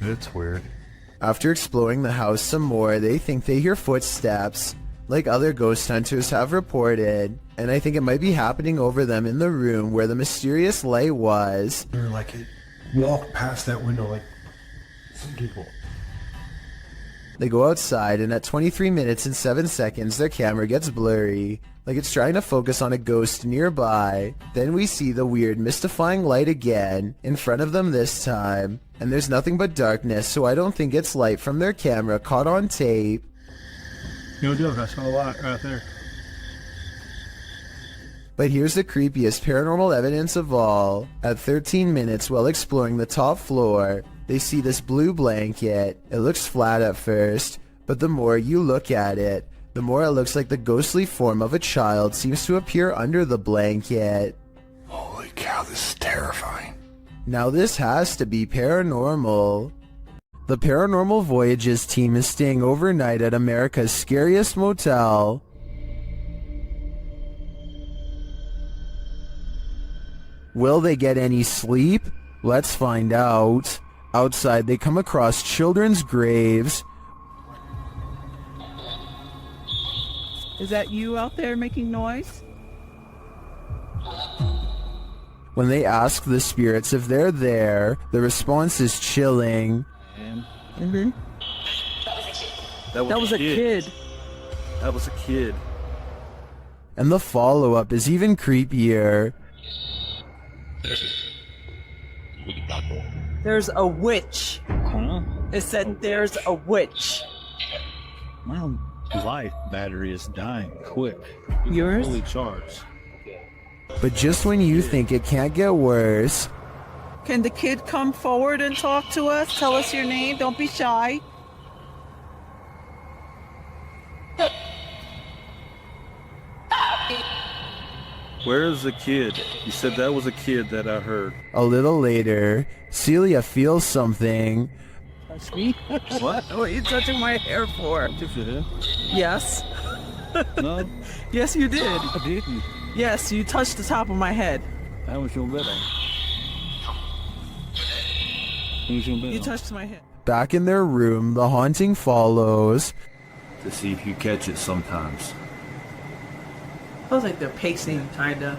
It's weird. After exploring the house some more, they think they hear footsteps, like other ghost hunters have reported, and I think it might be happening over them in the room where the mysterious light was. They're like it walked past that window like some people. They go outside, and at 23 minutes and 7 seconds, their camera gets blurry, like it's trying to focus on a ghost nearby. Then we see the weird, mystifying light again, in front of them this time, and there's nothing but darkness, so I don't think it's light from their camera caught on tape. No joke, I saw a lot right there. But here's the creepiest paranormal evidence of all. At 13 minutes, while exploring the top floor, they see this blue blanket. It looks flat at first, but the more you look at it, the more it looks like the ghostly form of a child seems to appear under the blanket. Holy cow, this is terrifying. Now this has to be paranormal. The Paranormal Voyages team is staying overnight at America's scariest motel. Will they get any sleep? Let's find out. Outside, they come across children's graves. Is that you out there making noise? When they ask the spirits if they're there, the response is chilling. Mm-hmm. That was a kid. That was a kid. And the follow-up is even creepier. There's a witch. Huh? It said there's a witch. My life battery is dying quick. Yours? Fully charged. But just when you think it can't get worse, Can the kid come forward and talk to us? Tell us your name. Don't be shy. Where's the kid? You said that was a kid that I heard. a little later, Celia feels something. Touch me? What? What are you touching my hair for? Touch your head? Yes. No, Yes, you did. I didn't. Yes, you touched the top of my head. That was your better. You touched my head. Back in their room, the haunting follows. To see if you catch it sometimes. Feels like they're pacing, kinda.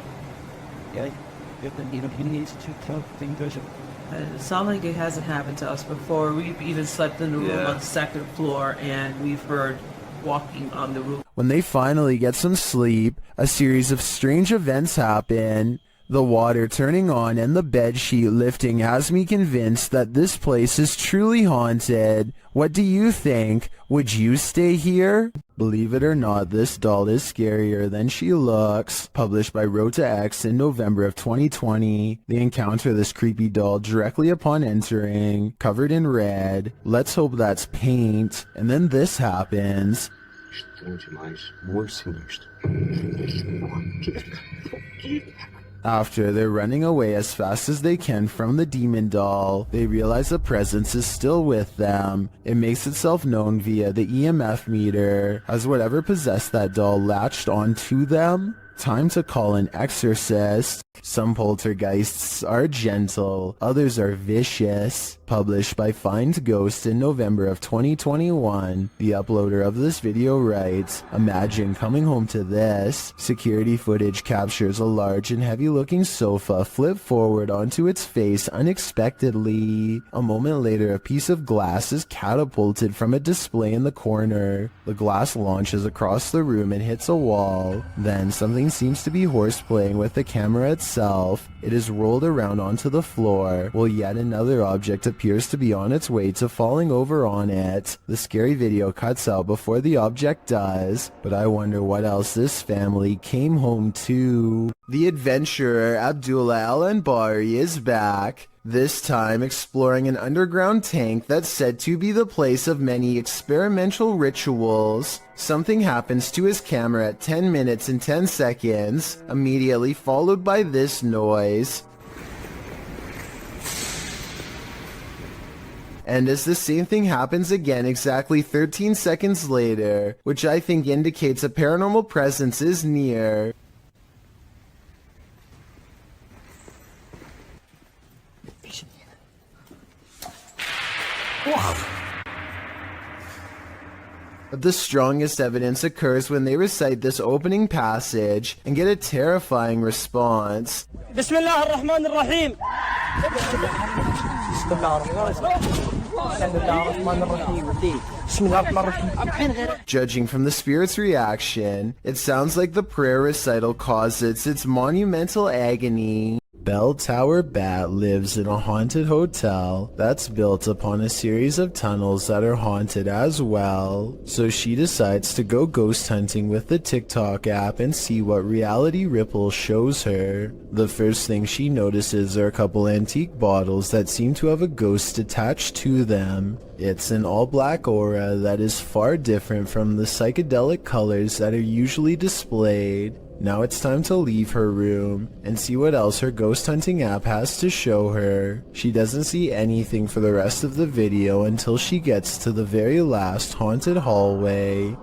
It sounds like it hasn't happened to us before. We've even slept in the room on the second floor, and we've heard walking on the roof. When they finally get some sleep, a series of strange events happen. The water turning on and the bed sheet lifting has me convinced that this place is truly haunted. What do you think? Would you stay here? Believe it or not, this doll is scarier than she looks. Published by Rota X in November of 2020. They encounter this creepy doll directly upon entering, covered in red. Let's hope that's paint. And then this happens. After they're running away as fast as they can from the demon doll, they realize a presence is still with them. It makes itself known via the EMF meter. Has whatever possessed that doll latched onto them? Time to call an exorcist. Some poltergeists are gentle, others are vicious. Published by Find Ghost in November of 2021. The uploader of this video writes, "Imagine coming home to this." Security footage captures a large and heavy-looking sofa flip forward onto its face unexpectedly. A moment later, a piece of glass is catapulted from a display in the corner. The glass launches across the room and hits a wall. Then something seems to be horseplaying with the camera itself. It is rolled around onto the floor, while yet another object appears to be on its way to falling over on it. The scary video cuts out before the object does, but I wonder what else this family came home to. The adventurer Abdullah Al-Anbari is back. This time exploring an underground tank that's said to be the place of many experimental rituals. Something happens to his camera at 10 minutes and 10 seconds, immediately followed by this noise. And as the same thing happens again exactly 13 seconds later, which I think indicates a paranormal presence is near. The strongest evidence occurs when they recite this opening passage and get a terrifying response. Bismillah ar-Rahman ar-Rahim. Judging from the spirit's reaction, it sounds like the prayer recital causes its monumental agony. Bell Tower Bat lives in a haunted hotel that's built upon a series of tunnels that are haunted as well. So she decides to go ghost hunting with the TikTok app and see what Reality Ripple shows her. The first thing she notices are a couple antique bottles that seem to have a ghost attached to them. It's an all-black aura that is far different from the psychedelic colors that are usually displayed. Now it's time to leave her room and see what else her ghost hunting app has to show her. She doesn't see anything for the rest of the video until she gets to the very last haunted hallway.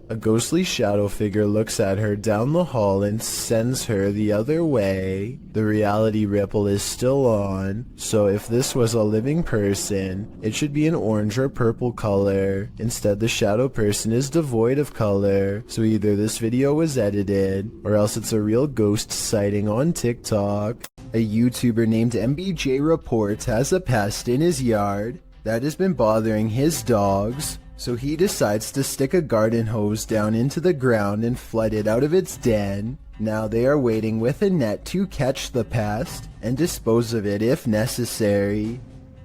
A ghostly shadow figure looks at her down the hall and sends her the other way. The reality ripple is still on, so if this was a living person, it should be an orange or purple color. Instead, the shadow person is devoid of color, so either this video was edited, or else it's a real ghost sighting on TikTok. A YouTuber named MBJ Report has a pest in his yard that has been bothering his dogs. So he decides to stick a garden hose down into the ground and flood it out of its den. Now they are waiting with a net to catch the pest and dispose of it if necessary.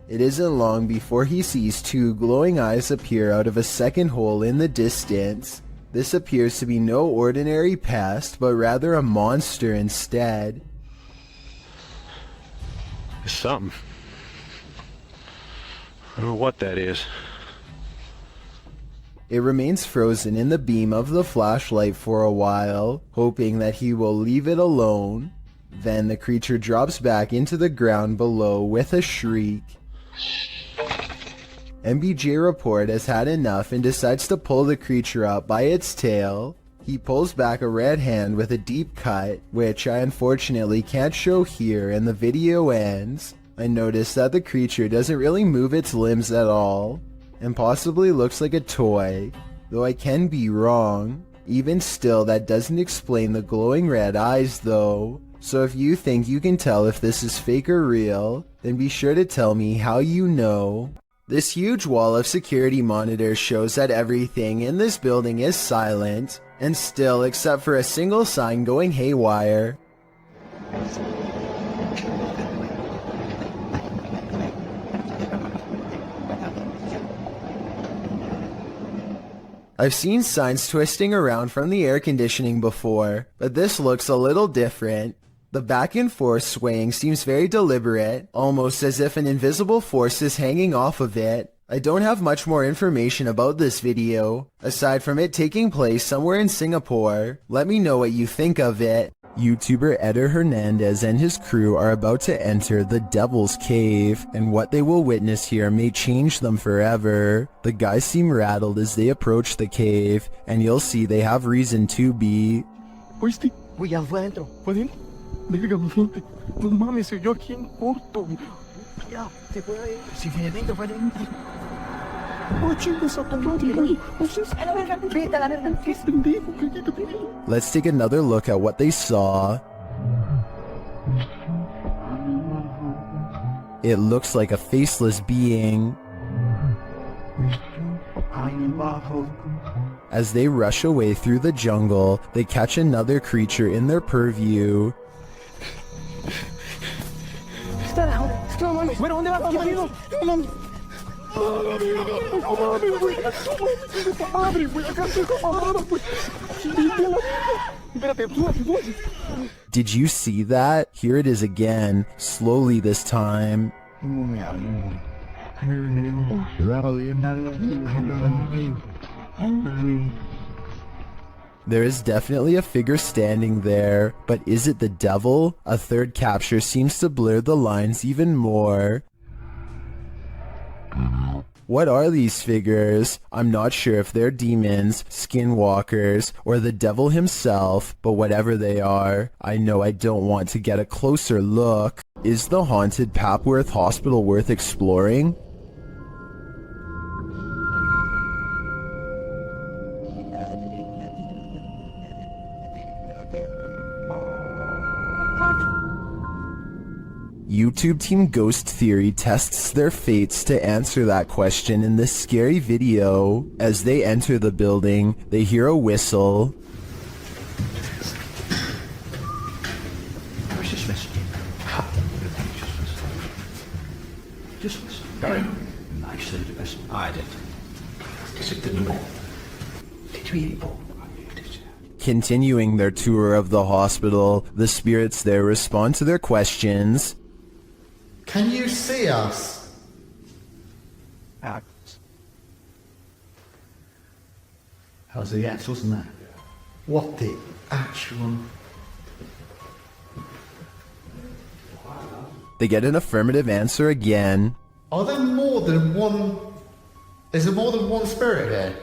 It isn't long before he sees two glowing eyes appear out of a second hole in the distance. This appears to be no ordinary pest, but rather a monster instead. It's something. I don't know what that is. It remains frozen in the beam of the flashlight for a while, hoping that he will leave it alone. Then the creature drops back into the ground below with a shriek. MBJ Report has had enough and decides to pull the creature up by its tail. He pulls back a red hand with a deep cut, which I unfortunately can't show here, and the video ends. I notice that the creature doesn't really move its limbs at all, and possibly looks like a toy, though I can be wrong. Even still, that doesn't explain the glowing red eyes though. So if you think you can tell if this is fake or real, then be sure to tell me how you know. This huge wall of security monitors shows that everything in this building is silent, and still except for a single sign going haywire. I've seen signs twisting around from the air conditioning before, but this looks a little different. The back and forth swaying seems very deliberate, almost as if an invisible force is hanging off of it. I don't have much more information about this video, aside from it taking place somewhere in Singapore. Let me know what you think of it. YouTuber Eder Hernandez and his crew are about to enter the Devil's Cave, and what they will witness here may change them forever. The guys seem rattled as they approach the cave, and you'll see they have reason to be. Voy adentro. ¿Fue adentro? Dígame, gente. No mames, soy yo aquí en corto. Ya, se puede ir. Si viene adentro, fue adentro. Oh, chicos, a tu madre. Let's take another look at what they saw. It looks like a faceless being. As they rush away through the jungle, they catch another creature in their purview. Did you see that? Here it is again, slowly this time. There is definitely a figure standing there, but is it the devil? A third capture seems to blur the lines even more. What are these figures? I'm not sure if they're demons, skinwalkers, or the devil himself, but whatever they are, I know I don't want to get a closer look. Is the haunted Papworth Hospital worth exploring? YouTube Team Ghost Theory tests their fates to answer that question in this scary video. As they enter the building, they hear a whistle. Where's this message? Just listen. Actually, I did. Because it didn't work. Did you eat pork? Continuing their tour of the hospital, the spirits there respond to their questions. Can you see us? That was the X, wasn't that? What the actual... They get an affirmative answer again. Are there more than one... Is there more than one spirit here?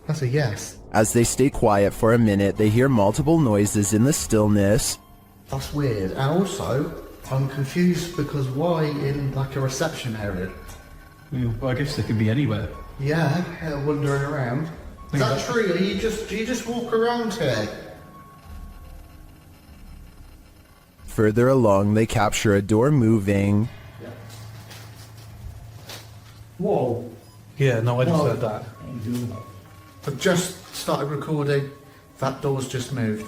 That's a yes. As they stay quiet for a minute, they hear multiple noises in the stillness. That's weird. And also, I'm confused because why in like a reception area? Well, I guess they could be anywhere. Yeah, wandering around. Is that true? Do you just walk around here? Further along, they capture a door moving. Whoa. Yeah, no, I just heard that. I've just started recording. That door's just moved.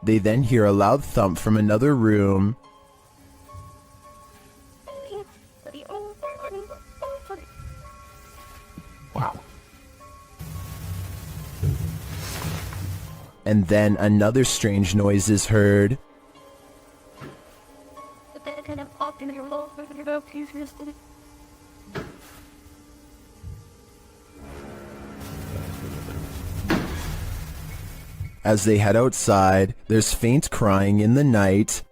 They then hear a loud thump from another room. Wow. And then another strange noise is heard. As they head outside, there's faint crying in the night.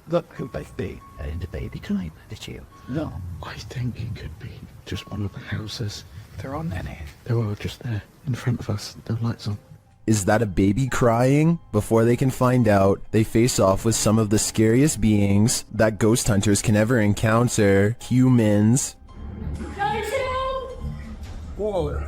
Look who they've been in the baby climb, did you? No. I think it could be just one of the houses. There aren't any. They were just there, in front of us, the lights on. Is that a baby crying? Before they can find out, they face off with some of the scariest beings that ghost hunters can ever encounter, humans. Whoa.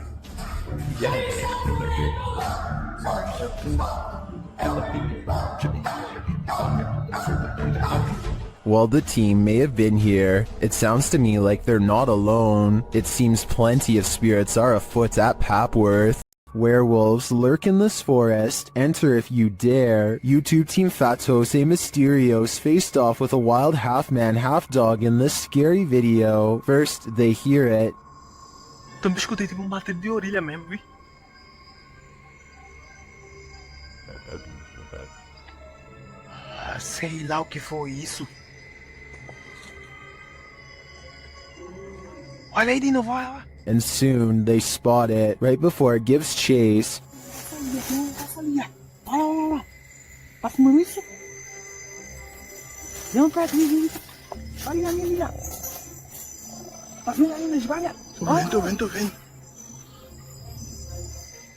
While the team may have been here, it sounds to me like they're not alone. It seems plenty of spirits are afoot at Papworth. Werewolves lurk in this forest. Enter if you dare. YouTube team Fatos e Mysterios faced off with a wild half-man, half-dog in this scary video. First, they hear it. Também escutei tipo um bater de orelha mesmo, vi? Sei lá o que foi isso. Olha aí de novo, olha lá. And soon, they spot it right before it gives chase. Passa ali, ó. Olha lá. Tá fumando isso? Não, pra aqui, olha ali, ó. Tá vendo ali na esvalha? Tô vendo.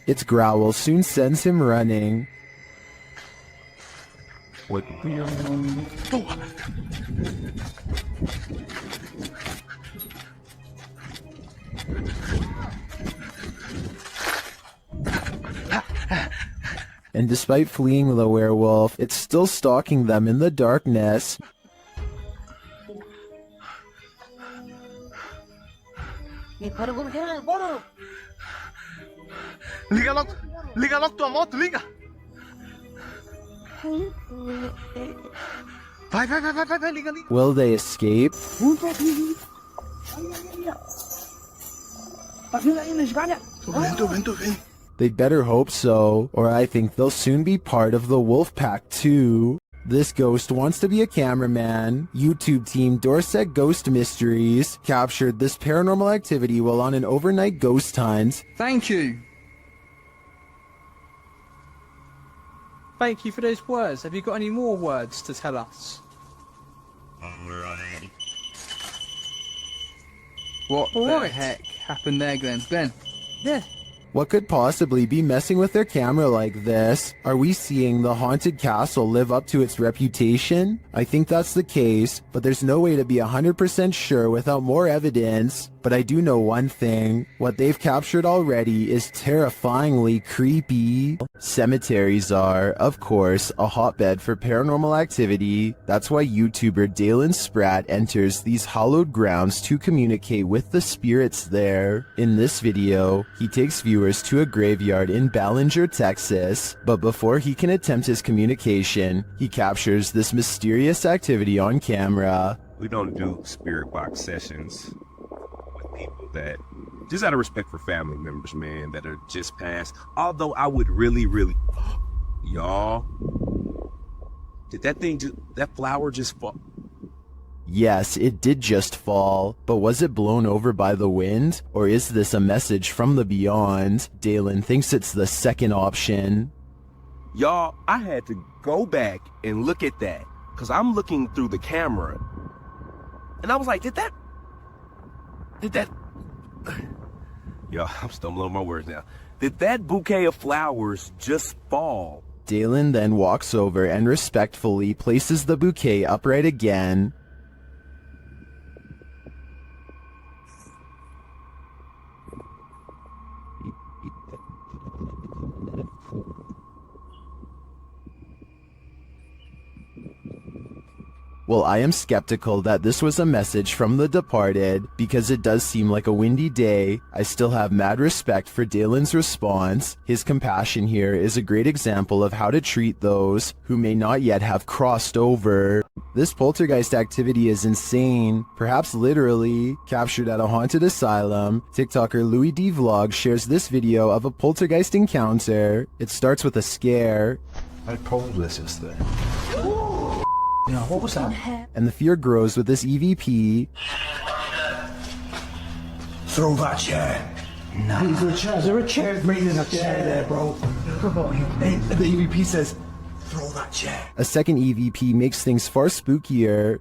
Its growl soon sends him running. What? And despite fleeing the werewolf, it's still stalking them in the darkness. Liga logo tua moto, liga! Vai, liga. Will they escape? Tô vendo. They better hope so, or I think they'll soon be part of the wolf pack too. This ghost wants to be a cameraman. YouTube team Dorset Ghost Mysteries captured this paranormal activity while on an overnight ghost hunt. Thank you. Thank you for those words. Have you got any more words to tell us? What the heck happened there, Glenn? Glenn? Yeah. What could possibly be messing with their camera like this? Are we seeing the haunted castle live up to its reputation? I think that's the case, but there's no way to be 100% sure without more evidence. But I do know one thing. What they've captured already is terrifyingly creepy. Cemeteries are, of course, a hotbed for paranormal activity. That's why YouTuber Dalen Spratt enters these hallowed grounds to communicate with the spirits there. In this video, he takes viewers to a graveyard in Ballinger, Texas. But before he can attempt his communication, he captures this mysterious activity on camera. We don't do spirit box sessions with people that, just out of respect for family members, man, that are just passed. Although I would really, y'all, did that flower just fall? Yes, it did just fall, but was it blown over by the wind? Or is this a message from the beyond? Dalen thinks it's the second option. Y'all, I had to go back and look at that, because I'm looking through the camera, and I was like, did that, y'all, I'm stumbling on my words now. Did that bouquet of flowers just fall? Dalen then walks over and respectfully places the bouquet upright again. Well, I am skeptical that this was a message from the departed, because it does seem like a windy day. I still have mad respect for Dalen's response. His compassion here is a great example of how to treat those who may not yet have crossed over. This poltergeist activity is insane, perhaps literally, captured at a haunted asylum. TikToker Louis D Vlog shares this video of a poltergeist encounter. It starts with a scare. I told this yesterday. Yeah, what was that? And the fear grows with this EVP. Throw that chair. No. Is there a chair? Is there a chair? There's a chair there, bro. And the EVP says, Throw that chair. A second EVP makes things far spookier.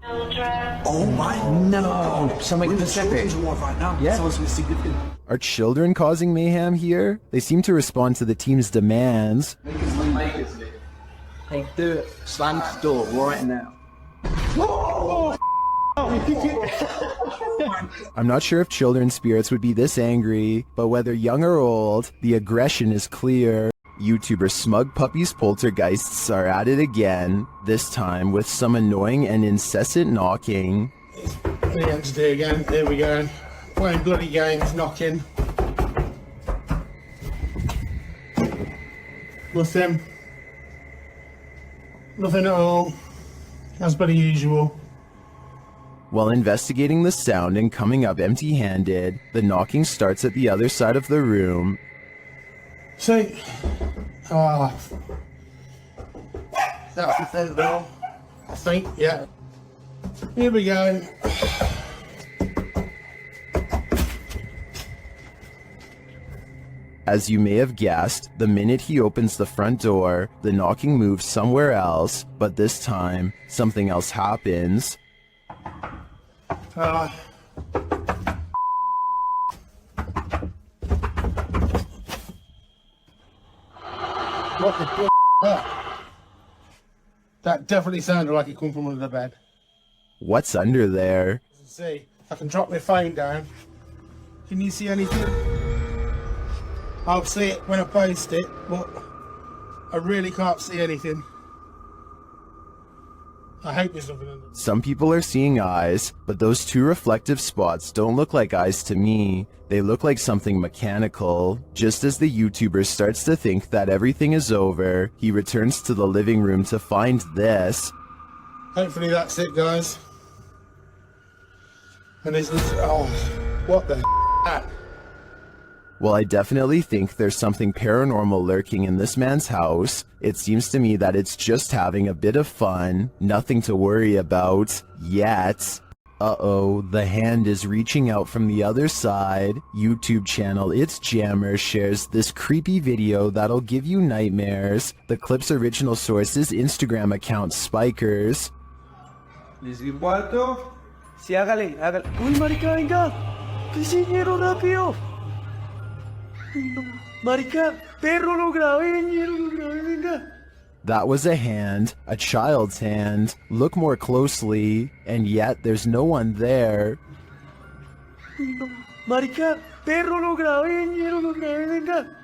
Oh my no! Something specific. Right now. Yeah. Someone's significant. Are children causing mayhem here? They seem to respond to the team's demands. Hey, do it. Slam the door right now. I'm not sure if children's spirits would be this angry, but whether young or old, the aggression is clear. YouTuber Smug Puppy's poltergeists are at it again, this time with some annoying and incessant knocking. The entity again, here we go. Playing bloody games, knocking. Nothing. Nothing at all. As per usual. While investigating the sound and coming up empty-handed, the knocking starts at the other side of the room. See, that's the thing though. I think, yeah. Here we go. As you may have guessed, the minute he opens the front door, the knocking moves somewhere else, but this time, something else happens. What the That definitely sounded like it come from under the bed. What's under there? See, I can drop my phone down. Can you see anything? I'll see it when I post it, but I really can't see anything. I hope there's nothing under there. Some people are seeing eyes, but those two reflective spots don't look like eyes to me. They look like something mechanical. Just as the YouTuber starts to think that everything is over, he returns to the living room to find this. Hopefully that's it, guys. And there's this, oh, what the that? While I definitely think there's something paranormal lurking in this man's house, it seems to me that it's just having a bit of fun, nothing to worry about, yet. Uh-oh, the hand is reaching out from the other side. YouTube channel It's Jammer shares this creepy video that'll give you nightmares. The clip's original source is Instagram account Spikers. ¿Les cuarto? Sí, hágale. ¡Uy, marica, venga! ¡Que señero rápido! Marica, perro, lo grabé, venga. That was a hand, a child's hand. Look more closely, and yet there's no one there. Marica, perro, lo grabé, venga.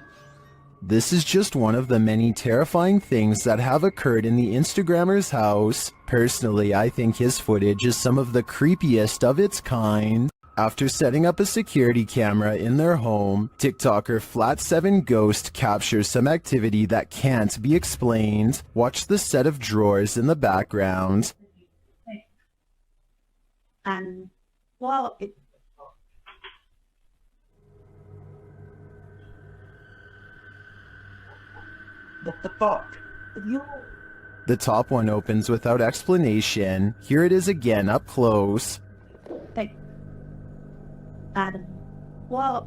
This is just one of the many terrifying things that have occurred in the Instagrammer's house. Personally, I think his footage is some of the creepiest of its kind. After setting up a security camera in their home, TikToker Flat7Ghost captures some activity that can't be explained. Watch the set of drawers in the background. And, well, What the fuck? The top one opens without explanation. Here it is again up close. hey. And, well,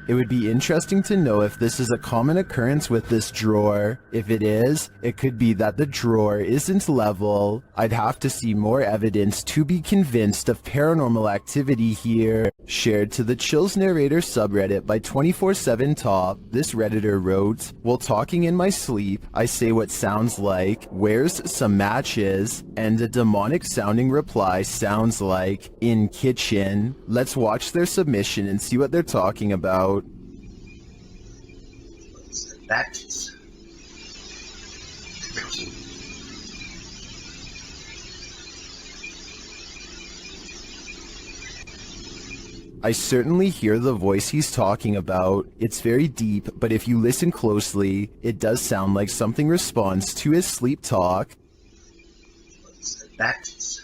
It would be interesting to know if this is a common occurrence with this drawer. If it is, it could be that the drawer isn't level. I'd have to see more evidence to be convinced of paranormal activity here. Shared to the Chills Narrator subreddit by 24/7 Top, this redditor wrote, "While talking in my sleep, I say what sounds like, 'Where's some matches?' and a demonic sounding reply sounds like, 'In kitchen.' Let's watch their submission and see what they're talking about." Matches. I certainly hear the voice he's talking about. It's very deep, but if you listen closely, it does sound like something responds to his sleep talk. Matches.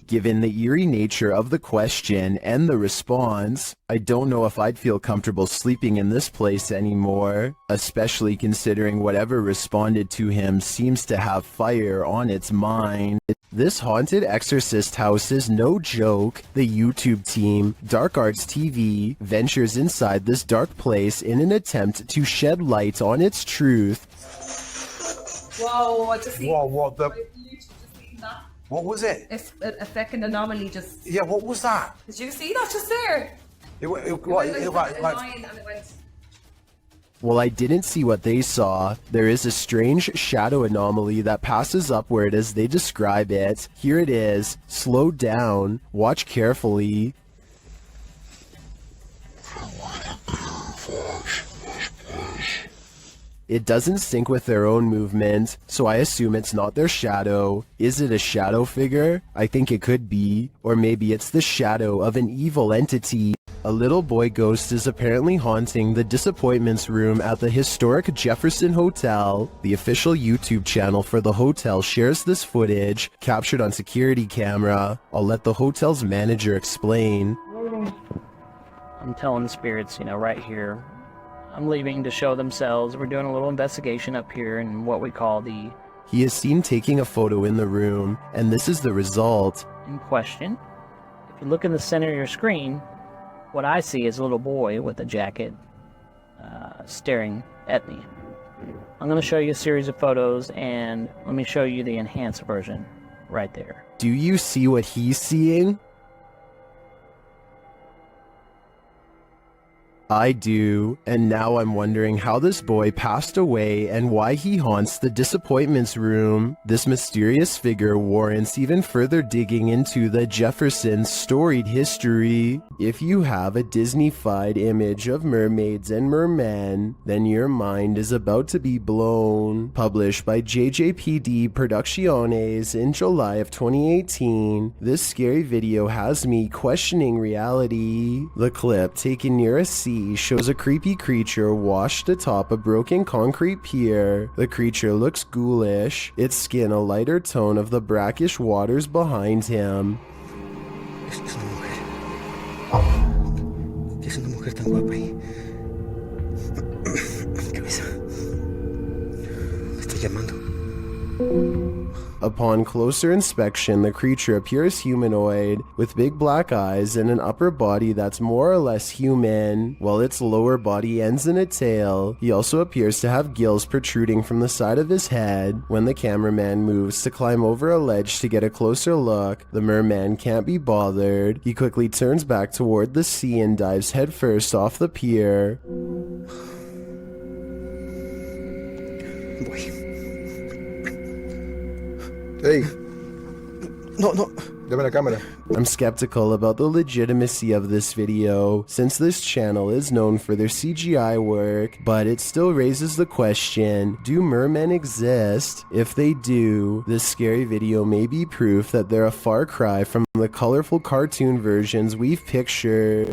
Given the eerie nature of the question and the response, I don't know if I'd feel comfortable sleeping in this place anymore, especially considering whatever responded to him seems to have fire on its mind. This haunted exorcist house is no joke. The YouTube team, Dark Arts TV, ventures inside this dark place in an attempt to shed light on its truth. Whoa, I just seen. Whoa, what the? That. What was it? It's a fucking anomaly just. Yeah, what was that? Did you see that just there? It went It like, a line and it went. Well, I didn't see what they saw. There is a strange shadow anomaly that passes upward as they describe it. Here it is. Slow down. Watch carefully. It doesn't sync with their own movement, so I assume it's not their shadow. Is it a shadow figure? I think it could be. Or maybe it's the shadow of an evil entity. A little boy ghost is apparently haunting the disappointments room at the historic Jefferson Hotel. The official YouTube channel for the hotel shares this footage, captured on security camera. I'll let the hotel's manager explain. I'm telling the spirits, you know, right here. I'm leaving to show themselves. We're doing a little investigation up here in what we call the... He is seen taking a photo in the room, and this is the result. In question. If you look in the center of your screen, what I see is a little boy with a jacket staring at me. I'm going to show you a series of photos, and let me show you the enhanced version right there. Do you see what he's seeing? I do, and now I'm wondering how this boy passed away and why he haunts the disappointments room. This mysterious figure warrants even further digging into the Jefferson's storied history. If you have a Disney-fied image of mermaids and mermen, then your mind is about to be blown. Published by JJPD Producciones in July of 2018, this scary video has me questioning reality. The clip, taken near a sea, shows a creepy creature washed atop a broken concrete pier. The creature looks ghoulish, its skin a lighter tone of the brackish waters behind him. Es una mujer tan guapa y... Cabeza. Me está llamando. Upon closer inspection, the creature appears humanoid, with big black eyes and an upper body that's more or less human, while its lower body ends in a tail. He also appears to have gills protruding from the side of his head. When the cameraman moves to climb over a ledge to get a closer look, the merman can't be bothered. He quickly turns back toward the sea and dives headfirst off the pier. Hey. No. Dame la cámara. I'm skeptical about the legitimacy of this video, since this channel is known for their CGI work, but it still raises the question, do mermen exist? If they do, this scary video may be proof that they're a far cry from the colorful cartoon versions we've pictured.